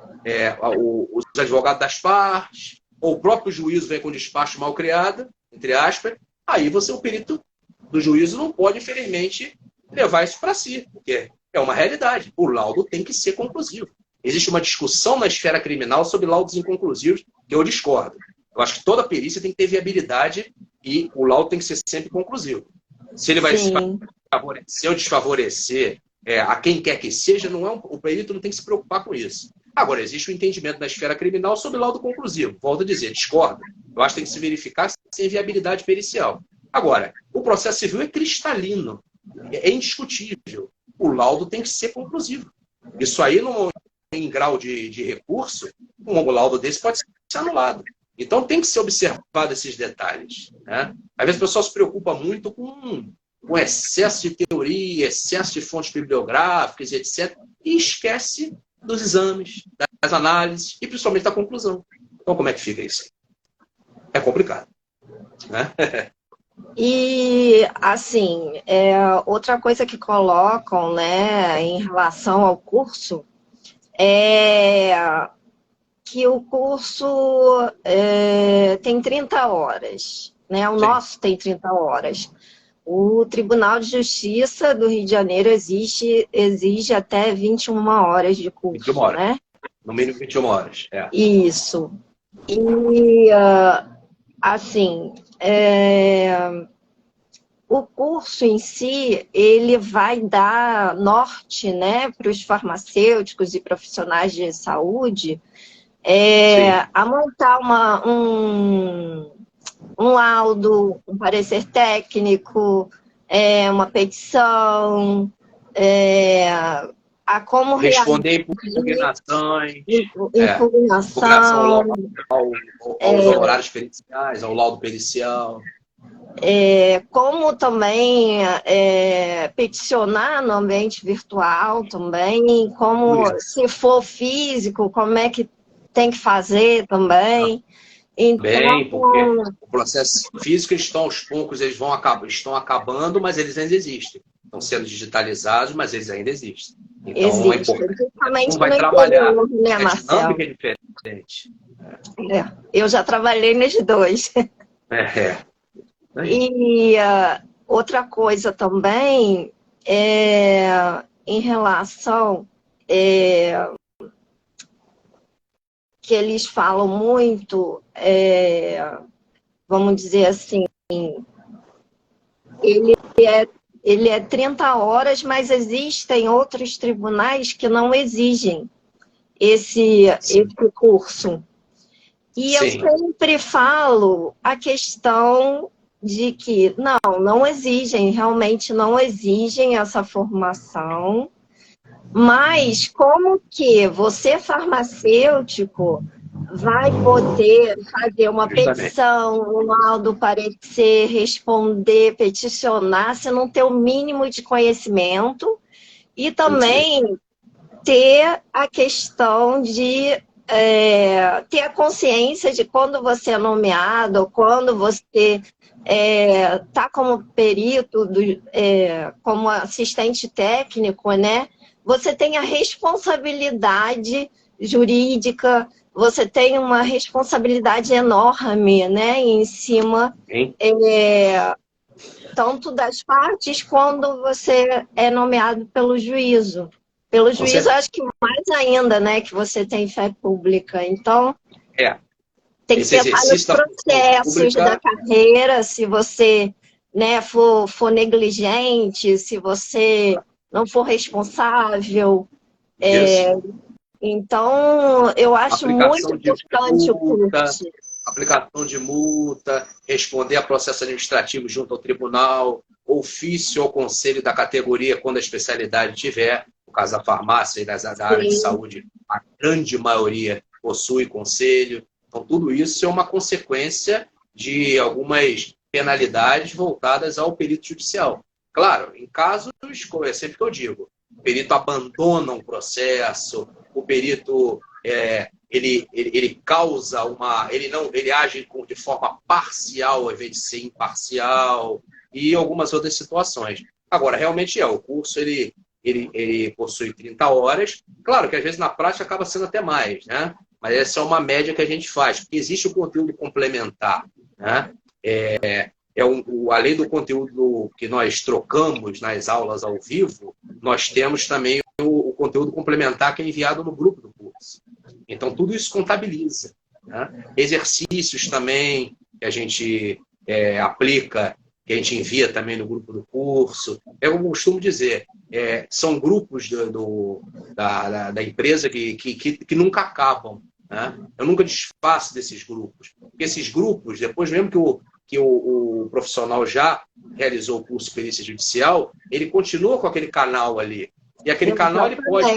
os advogados das partes, ou o próprio juízo vem com despacho mal criado, entre aspas, aí o perito do juízo não pode, infelizmente, levar isso para si, porque é uma realidade. O laudo tem que ser conclusivo. Existe uma discussão na esfera criminal sobre laudos inconclusivos, que eu discordo. Eu acho que toda perícia tem que ter viabilidade e o laudo tem que ser sempre conclusivo. Se ele vai favorecer ou desfavorecer a quem quer que seja, o perito não tem que se preocupar com isso. Agora, existe o entendimento na esfera criminal sobre laudo conclusivo. Volto a dizer, discordo. Eu acho que tem que se verificar se tem viabilidade pericial. Agora, o processo civil é cristalino, é indiscutível. O laudo tem que ser conclusivo. Isso aí, em grau de recurso, um laudo desse pode ser anulado. Então, tem que ser observado esses detalhes, né? Às vezes, o pessoal se preocupa muito com excesso de teoria, excesso de fontes bibliográficas, etc., e esquece dos exames, das análises e, principalmente, da conclusão. Então, como é que fica isso aí? É complicado, né? E, assim, outra coisa que colocam, né, em relação ao curso, é que o curso tem 30 horas, né? O nosso tem 30 horas. O Tribunal de Justiça do Rio de Janeiro exige até 21 horas de curso, 21 horas. Né? No mínimo 21 horas. Isso. E, assim, o curso em si, ele vai dar norte, né, para os farmacêuticos e profissionais de saúde a montar um laudo, um parecer técnico, uma petição, a como responder impugnações, impugnação aos honorários periciais, ao laudo pericial. Como também peticionar no ambiente virtual também, como se for físico, como é que tem que fazer também. Bem, porque o processo físico aos poucos eles estão acabando, mas eles ainda existem. Estão sendo digitalizados, mas eles ainda existem. Então é importante. Um vai trabalhar. Né, Marcelo? É diferente. Eu já trabalhei nos dois. E outra coisa também em relação que eles falam muito, vamos dizer assim, ele é 30 horas, mas existem outros tribunais que não exigem esse curso. E eu sempre falo a questão de que não exigem, realmente não exigem essa formação, mas como que você, farmacêutico, vai poder fazer uma petição, um laudo parecer, responder, peticionar, se não ter o mínimo de conhecimento, e também ter a questão de ter a consciência de quando você é nomeado, ou quando você está como perito, como assistente técnico, né? Você tem a responsabilidade jurídica, você tem uma responsabilidade enorme, né, em cima tanto das partes quando você é nomeado pelo juízo. Pelo juízo, acho que mais ainda, né, que você tem fé pública. Então, tem que pensar nos processos da carreira, se você né, for negligente, se você não for responsável. Isso. Então, eu acho muito Aplicação de importante o multa, curso. aplicação de multa, responder a processo administrativo junto ao tribunal, ofício ao conselho da categoria quando a especialidade tiver, no caso da farmácia e da área de Sim. saúde, a grande maioria possui conselho. Então, tudo isso é uma consequência de algumas penalidades voltadas ao perito judicial. Claro, em casos, como é sempre que eu digo, o perito abandona um processo, o perito ele causa uma. Ele age de forma parcial ao invés de ser imparcial e algumas outras situações. Agora, realmente o curso ele possui 30 horas. Claro que às vezes na prática acaba sendo até mais, né? Mas essa é uma média que a gente faz, porque existe o conteúdo complementar, né? Além do conteúdo que nós trocamos nas aulas ao vivo, nós temos também o conteúdo complementar que é enviado no grupo do curso. Então, tudo isso contabiliza, né? Exercícios também que a gente aplica, que a gente envia também no grupo do curso. Eu costumo dizer, são grupos da empresa que nunca acabam, né? Eu nunca desfaço desses grupos. Porque esses grupos, depois mesmo que o profissional já realizou o curso de perícia judicial, ele continua com aquele canal ali. E aquele canal ele pode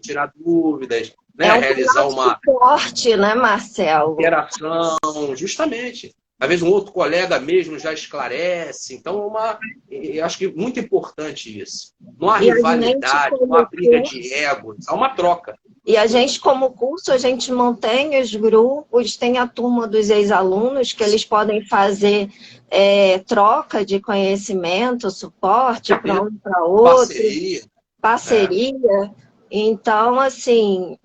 tirar dúvidas, né? Um realizar canal de suporte, né, Marcelo? Interação, justamente. Às vezes um outro colega mesmo já esclarece. Então, eu acho que é muito importante isso. Não há rivalidade, não há briga de egos, há uma troca. E a gente, como curso, a gente mantém os grupos, tem a turma dos ex-alunos, que eles podem fazer troca de conhecimento, suporte para um para outro. Parceria. Então, assim,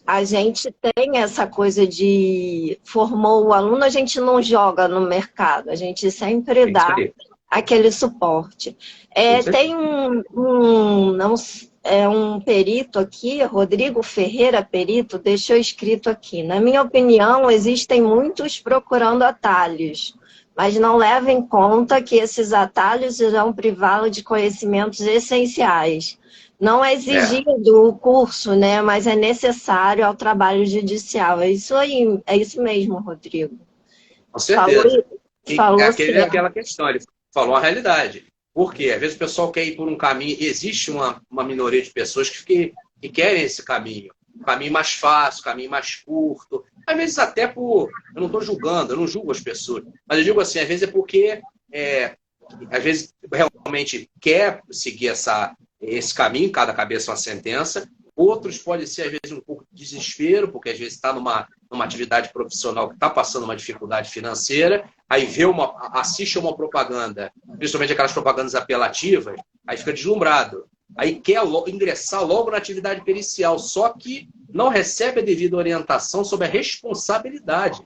a gente tem essa coisa de formou o aluno, a gente não joga no mercado, a gente sempre dá aquele suporte. Tem um perito aqui, Rodrigo Ferreira Perito, deixou escrito aqui. Na minha opinião, existem muitos procurando atalhos, mas não leva em conta que esses atalhos irão privá-lo de conhecimentos essenciais. Não é exigido o curso, né, mas é necessário ao trabalho judicial. É isso aí, é isso mesmo, Rodrigo. Com certeza. Falou aquela questão, ele falou a realidade. Porque às vezes o pessoal quer ir por um caminho, existe uma minoria de pessoas que querem esse caminho. Um caminho mais fácil, um caminho mais curto. Às vezes até por... Eu não estou julgando, eu não julgo as pessoas. Mas eu digo assim, às vezes é porque... às vezes realmente quer seguir esse caminho, cada cabeça uma sentença. Outros podem ser, às vezes, um pouco de desespero, porque às vezes está numa atividade profissional que está passando uma dificuldade financeira, aí assiste a uma propaganda, principalmente aquelas propagandas apelativas, aí fica deslumbrado. Aí quer ingressar logo na atividade pericial, só que não recebe a devida orientação sobre a responsabilidade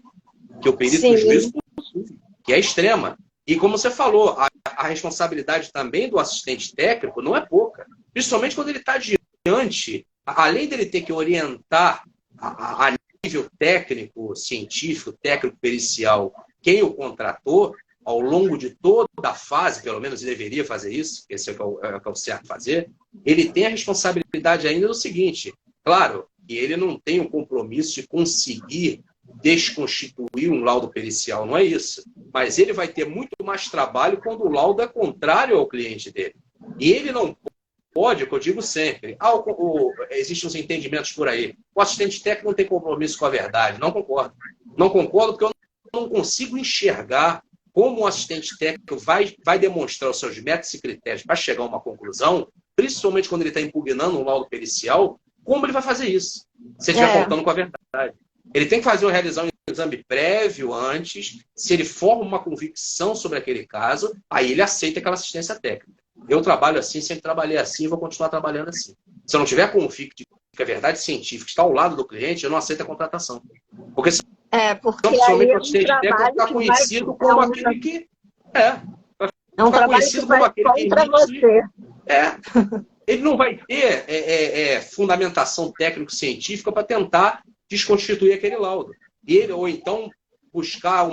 que o perito do juízo possui, que é extrema. E como você falou, a responsabilidade também do assistente técnico não é pouca, principalmente quando ele está diante, além dele ter que orientar a nível técnico, científico, técnico pericial, quem o contratou, ao longo de toda a fase, pelo menos ele deveria fazer isso, esse é o certo fazer, ele tem a responsabilidade ainda do seguinte, claro, que ele não tem o compromisso de conseguir desconstituir um laudo pericial, não é isso. Mas ele vai ter muito mais trabalho quando o laudo é contrário ao cliente dele. E ele não pode, que eu digo sempre, existem uns entendimentos por aí, o assistente técnico não tem compromisso com a verdade. Não concordo. Não concordo porque eu não consigo enxergar como o assistente técnico vai demonstrar os seus métodos e critérios para chegar a uma conclusão, principalmente quando ele está impugnando um laudo pericial, como ele vai fazer isso? Se ele estiver contando com a verdade. Ele tem que realizar um exame prévio antes, se ele forma uma convicção sobre aquele caso, aí ele aceita aquela assistência técnica. Eu trabalho assim, sempre trabalhei assim e vou continuar trabalhando assim. Se eu não tiver convicto que a verdade científica está ao lado do cliente, eu não aceito a contratação. Porque principalmente o assistente técnico ficar conhecido como aquele que... É um trabalho que vai contra você. Ele não vai ter fundamentação técnico-científica para tentar desconstituir aquele laudo. Ou então buscar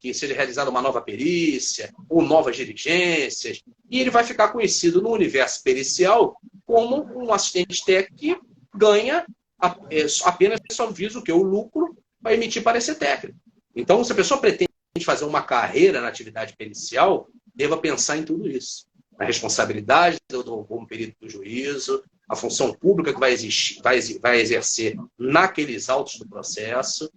que seja realizada uma nova perícia ou novas diligências, e ele vai ficar conhecido no universo pericial como um assistente técnico que ganha apenas só visa o que? O lucro para emitir parecer técnico. Então, se a pessoa pretende fazer uma carreira na atividade pericial, deva pensar em tudo isso. A responsabilidade como perito do juízo, a função pública que vai exercer naqueles autos do processo,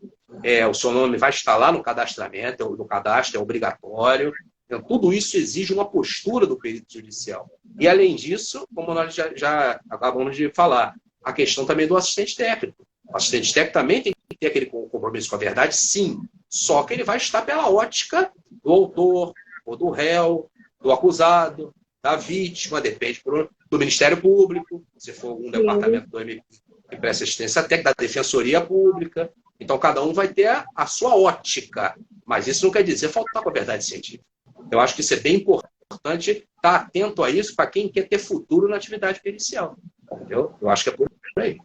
o seu nome vai estar lá no cadastramento, no cadastro é obrigatório. Então, tudo isso exige uma postura do perito judicial. E, além disso, como nós já acabamos de falar, a questão também do assistente técnico. O assistente técnico também tem que ter aquele compromisso com a verdade, sim, só que ele vai estar pela ótica do autor, ou do réu, do acusado, da vítima, depende do Ministério Público, se for algum departamento do MP que presta assistência técnica, da Defensoria Pública. Então, cada um vai ter a sua ótica, mas isso não quer dizer faltar com a verdade científica. Eu acho que isso é bem importante estar atento a isso para quem quer ter futuro na atividade pericial. Entendeu? Eu acho que é por aí.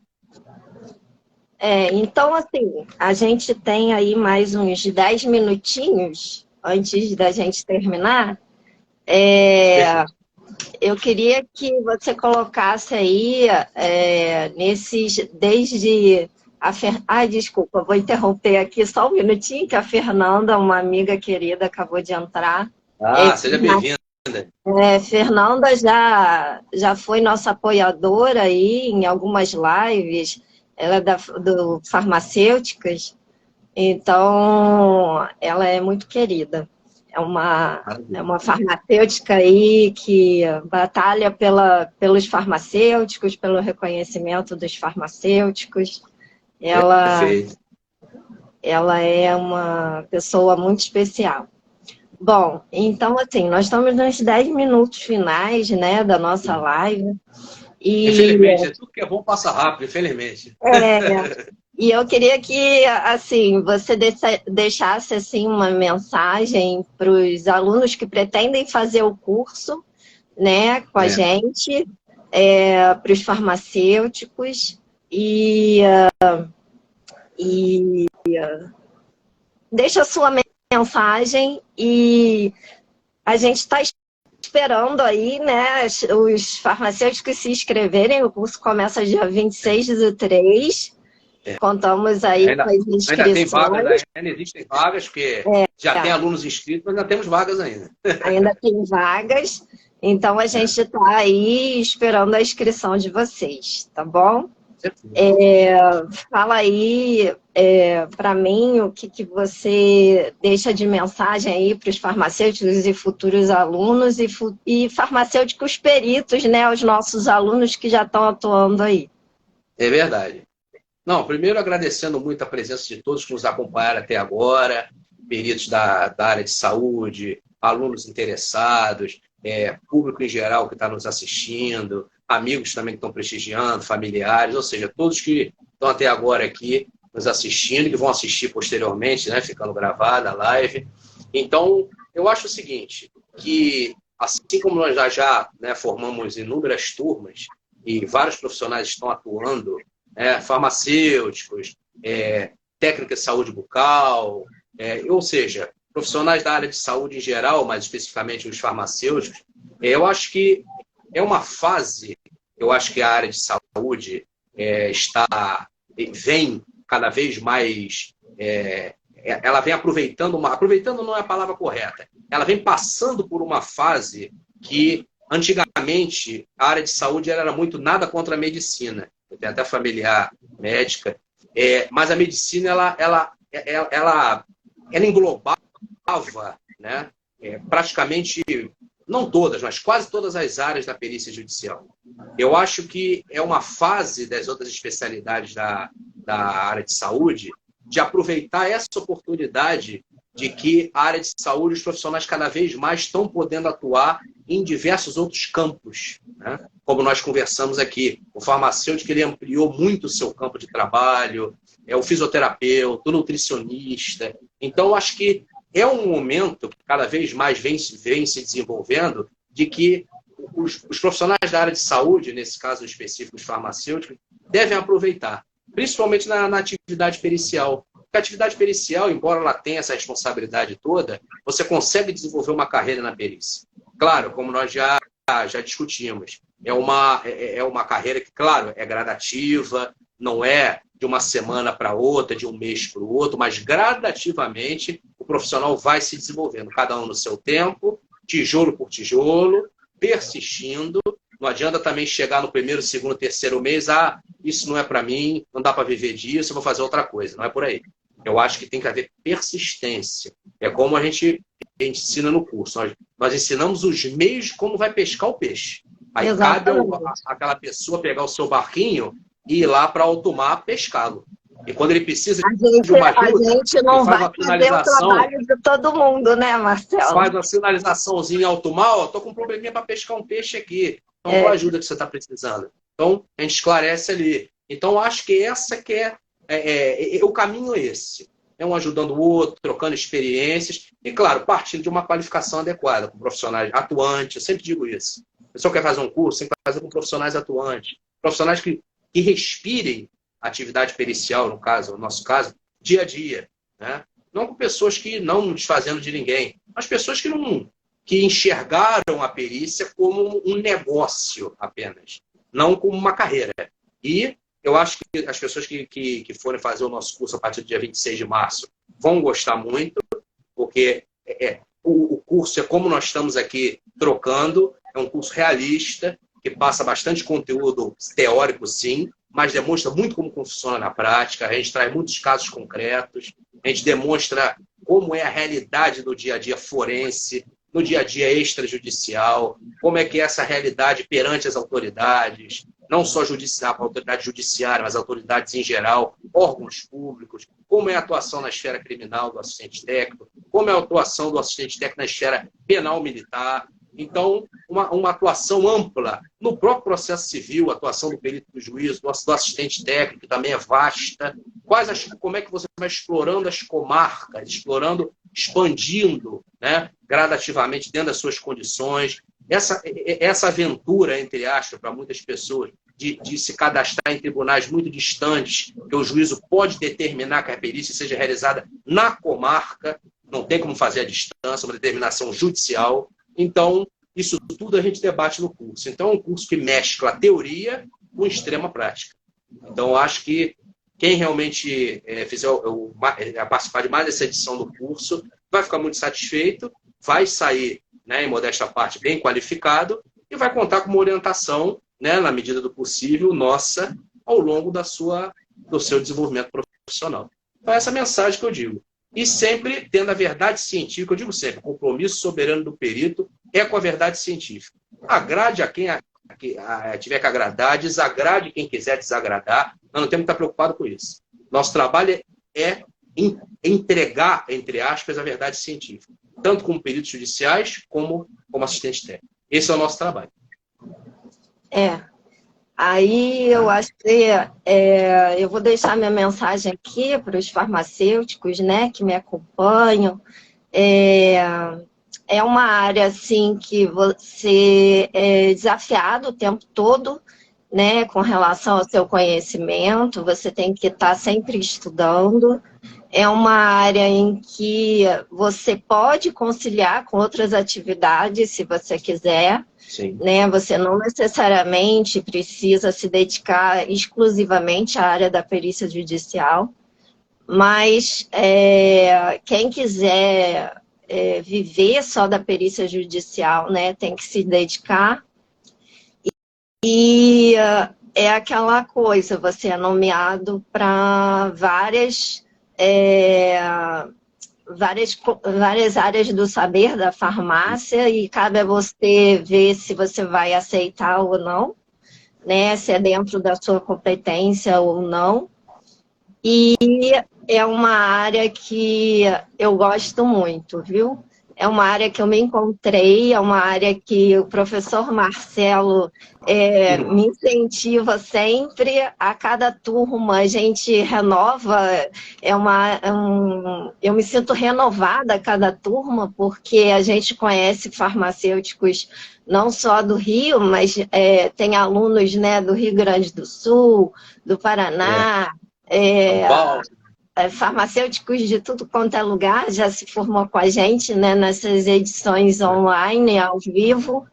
Então, assim, a gente tem aí mais uns 10 minutinhos antes da gente terminar. Eu queria que você colocasse aí desde desculpa, vou interromper aqui só um minutinho, que a Fernanda, uma amiga querida, acabou de entrar. Seja bem-vinda. Fernanda já foi nossa apoiadora aí em algumas lives, ela é do Farmacêuticas, então ela é muito querida. É uma farmacêutica aí que batalha pelos farmacêuticos, pelo reconhecimento dos farmacêuticos. Ela é uma pessoa muito especial. Bom, então, assim, nós estamos nos 10 minutos finais, né, da nossa live. Infelizmente, tudo que é bom passa rápido, infelizmente. E eu queria que, assim, você deixasse, assim, uma mensagem para os alunos que pretendem fazer o curso, né, com a gente, para os farmacêuticos, e deixa a sua mensagem, e a gente está esperando aí, né, os farmacêuticos se inscreverem. O curso começa dia 26/3. Contamos aí com as inscrições. Ainda tem vagas, ainda existem vagas, porque já tem alunos inscritos, mas ainda temos vagas ainda. Ainda tem vagas, então a gente está aí esperando a inscrição de vocês, tá bom? Fala aí para mim o que você deixa de mensagem aí para os farmacêuticos e futuros alunos e farmacêuticos peritos, né, os nossos alunos que já estão atuando aí. É verdade. Não, primeiro agradecendo muito a presença de todos que nos acompanharam até agora, peritos da área de saúde, alunos interessados, público em geral que está nos assistindo, amigos também que estão prestigiando, familiares, ou seja, todos que estão até agora aqui nos assistindo e que vão assistir posteriormente, né, ficando gravada a live. Então, eu acho o seguinte, que assim como nós já formamos inúmeras turmas e vários profissionais estão atuando, farmacêuticos, técnicas de saúde bucal, ou seja, profissionais da área de saúde em geral, mas especificamente os farmacêuticos, eu acho que é uma fase, eu acho que a área de saúde vem cada vez mais, ela vem aproveitando não é a palavra correta, ela vem passando por uma fase que antigamente a área de saúde era muito nada contra a medicina. Eu tenho até familiar médica, mas a medicina ela englobava, né, praticamente, não todas, mas quase todas as áreas da perícia judicial. Eu acho que é uma fase das outras especialidades da área de saúde de aproveitar essa oportunidade de que a área de saúde, os profissionais cada vez mais estão podendo atuar em diversos outros campos, né? Como nós conversamos aqui, o farmacêutico ele ampliou muito o seu campo de trabalho, o fisioterapeuta, o nutricionista. Então, eu acho que é um momento que cada vez mais vem se desenvolvendo de que os profissionais da área de saúde, nesse caso específico os farmacêuticos, devem aproveitar, principalmente na atividade pericial, Porque a atividade pericial, embora ela tenha essa responsabilidade toda, você consegue desenvolver uma carreira na perícia. Claro, como nós já discutimos, é uma carreira que, claro, é gradativa, não é de uma semana para outra, de um mês para o outro, mas gradativamente o profissional vai se desenvolvendo, cada um no seu tempo, tijolo por tijolo, persistindo. Não adianta também chegar no primeiro, segundo, terceiro mês, isso não é para mim, não dá para viver disso, eu vou fazer outra coisa. Não é por aí. Eu acho que tem que haver persistência. É como a gente ensina no curso. Nós ensinamos os meios de como vai pescar o peixe. Aí cabe aquela pessoa pegar o seu barquinho e ir lá para alto mar pescá-lo. E quando ele precisa de uma ajuda, a gente não vai fazer o finalização, trabalho de todo mundo, né, Marcelo? faz uma sinalizaçãozinha em alto mar, estou com um probleminha para pescar um peixe aqui. Então, qual a ajuda que você está precisando? Então, a gente esclarece ali. Então, acho que essa que o caminho é esse. É um ajudando o outro, trocando experiências e, claro, partindo de uma qualificação adequada, com profissionais atuantes. Eu sempre digo isso. A pessoa quer fazer um curso, tem que fazer com profissionais atuantes. Profissionais que respirem a atividade pericial, no nosso caso, dia a dia. Né? Não com pessoas que não desfazendo de ninguém, mas pessoas que enxergaram a perícia como um negócio apenas, não como uma carreira. E eu acho que as pessoas que forem fazer o nosso curso a partir do dia 26 de março vão gostar muito, porque o curso é como nós estamos aqui trocando, é um curso realista, que passa bastante conteúdo teórico, sim, mas demonstra muito como funciona na prática, a gente traz muitos casos concretos, a gente demonstra como é a realidade do dia a dia forense, no dia a dia extrajudicial, como é que é essa realidade perante as autoridades, não só a autoridade judiciária, mas autoridades em geral, órgãos públicos, como é a atuação na esfera criminal do assistente técnico, como é a atuação do assistente técnico na esfera penal militar. Então, uma atuação ampla no próprio processo civil, a atuação do perito do juízo, do assistente técnico, que também é vasta. Como é que você vai explorando as comarcas, expandindo, né, gradativamente dentro das suas condições. Essa aventura, entre aspas, para muitas pessoas, de se cadastrar em tribunais muito distantes, que o juízo pode determinar que a perícia seja realizada na comarca, não tem como fazer à distância, uma determinação judicial. Então, isso tudo a gente debate no curso. Então, é um curso que mescla a teoria com extrema prática. Então, eu acho que quem realmente participar de mais dessa edição do curso vai ficar muito satisfeito, vai sair, né, em modesta parte, bem qualificado e vai contar com uma orientação, né, na medida do possível, nossa, ao longo do seu desenvolvimento profissional. Então, essa é a mensagem que eu digo. E sempre tendo a verdade científica, eu digo sempre, o compromisso soberano do perito é com a verdade científica. Agrade a quem tiver que agradar, desagrade quem quiser desagradar, nós não temos que estar preocupados com isso. Nosso trabalho é entregar, entre aspas, a verdade científica, tanto como peritos judiciais, como assistente técnico. Esse é o nosso trabalho. Aí eu acho que eu vou deixar minha mensagem aqui para os farmacêuticos, né, que me acompanham. É uma área assim que você é desafiado o tempo todo, né, com relação ao seu conhecimento, você tem que estar sempre estudando. É uma área em que você pode conciliar com outras atividades, se você quiser. Sim. Né? Você não necessariamente precisa se dedicar exclusivamente à área da perícia judicial, mas quem quiser viver só da perícia judicial, né, tem que se dedicar. E é aquela coisa, você é nomeado para várias áreas do saber da farmácia e cabe a você ver se você vai aceitar ou não, né? Se é dentro da sua competência ou não. E é uma área que eu gosto muito, viu? É uma área que eu me encontrei, é uma área que o professor Marcelo me incentiva sempre. A cada turma a gente renova, eu me sinto renovada a cada turma, porque a gente conhece farmacêuticos não só do Rio, mas tem alunos, né, do Rio Grande do Sul, do Paraná, farmacêuticos de tudo quanto é lugar já se formou com a gente, né, nessas edições online, ao vivo.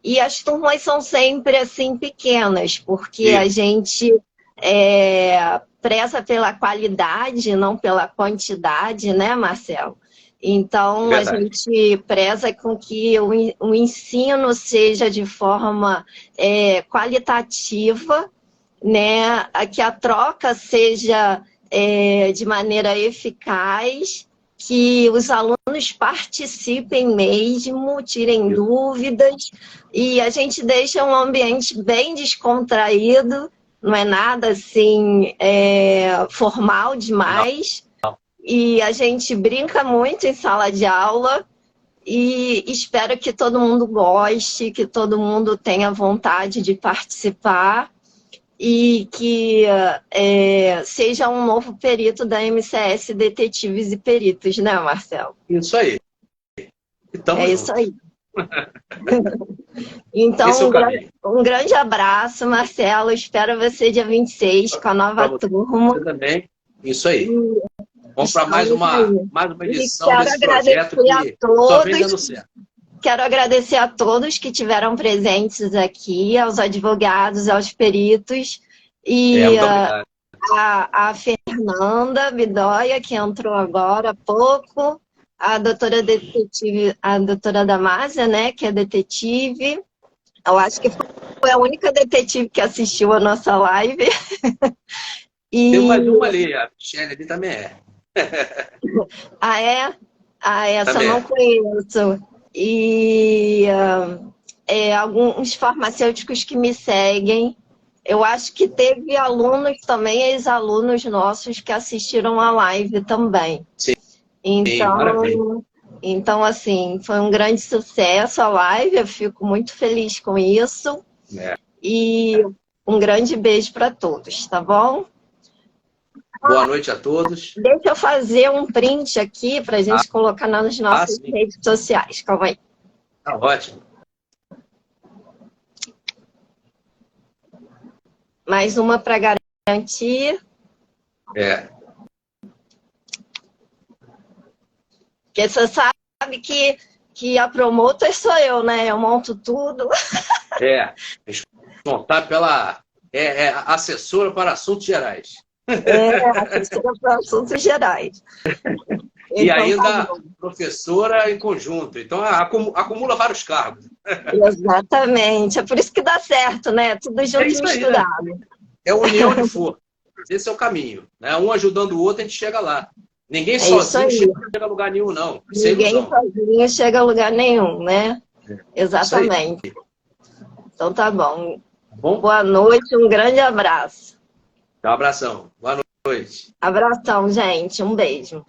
E as turmas são sempre assim pequenas, porque a gente preza pela qualidade, não pela quantidade, né, Marcelo? Então, a gente preza com que o ensino seja de forma qualitativa, né? Que a troca seja de maneira eficaz, que os alunos participem mesmo, tirem dúvidas, e a gente deixa um ambiente bem descontraído, não é nada assim formal demais, e a gente brinca muito em sala de aula, e espero que todo mundo goste, que todo mundo tenha vontade de participar, e que seja um novo perito da MCS Detetives e Peritos, né, Marcelo? Isso aí. Isso aí. Então, um grande abraço, Marcelo. Espero você dia 26 com a nova turma. Você também. Isso aí. Vamos para mais uma edição desse projeto que só vem dando certo. Quero agradecer a todos que tiveram presentes aqui, aos advogados, aos peritos, e a Fernanda Bidóia, que entrou agora há pouco, a doutora detetive, a doutora Damásia, né, que é detetive. Eu acho que foi a única detetive que assistiu a nossa live. Tem mais uma ali, a Michelle ali também é. Ah, é? Ah, essa eu não conheço. E alguns farmacêuticos que me seguem. Eu acho que teve alunos também, ex-alunos nossos, que assistiram a live também. Sim. Então, assim, foi um grande sucesso a live, eu fico muito feliz com isso. E um grande beijo para todos, tá bom? Boa noite a todos. Deixa eu fazer um print aqui para a gente colocar nas nossas redes sociais. Calma aí. Tá ótimo. Mais uma para garantir. Porque você sabe que a promotor sou eu, né? Eu monto tudo. Montar pela assessora para assuntos gerais. Assessora para assuntos gerais. E então, ainda professora em conjunto. Então, acumula vários cargos. Exatamente. É por isso que dá certo, né? Tudo junto e misturado. Aí, né? É união de força. Esse é o caminho. Né? Um ajudando o outro, a gente chega lá. Ninguém sozinho chega a lugar nenhum, não. Ninguém sozinho chega a lugar nenhum, né? Exatamente. Então tá bom. Boa noite, um grande abraço. Um abração. Boa noite. Abração, gente. Um beijo.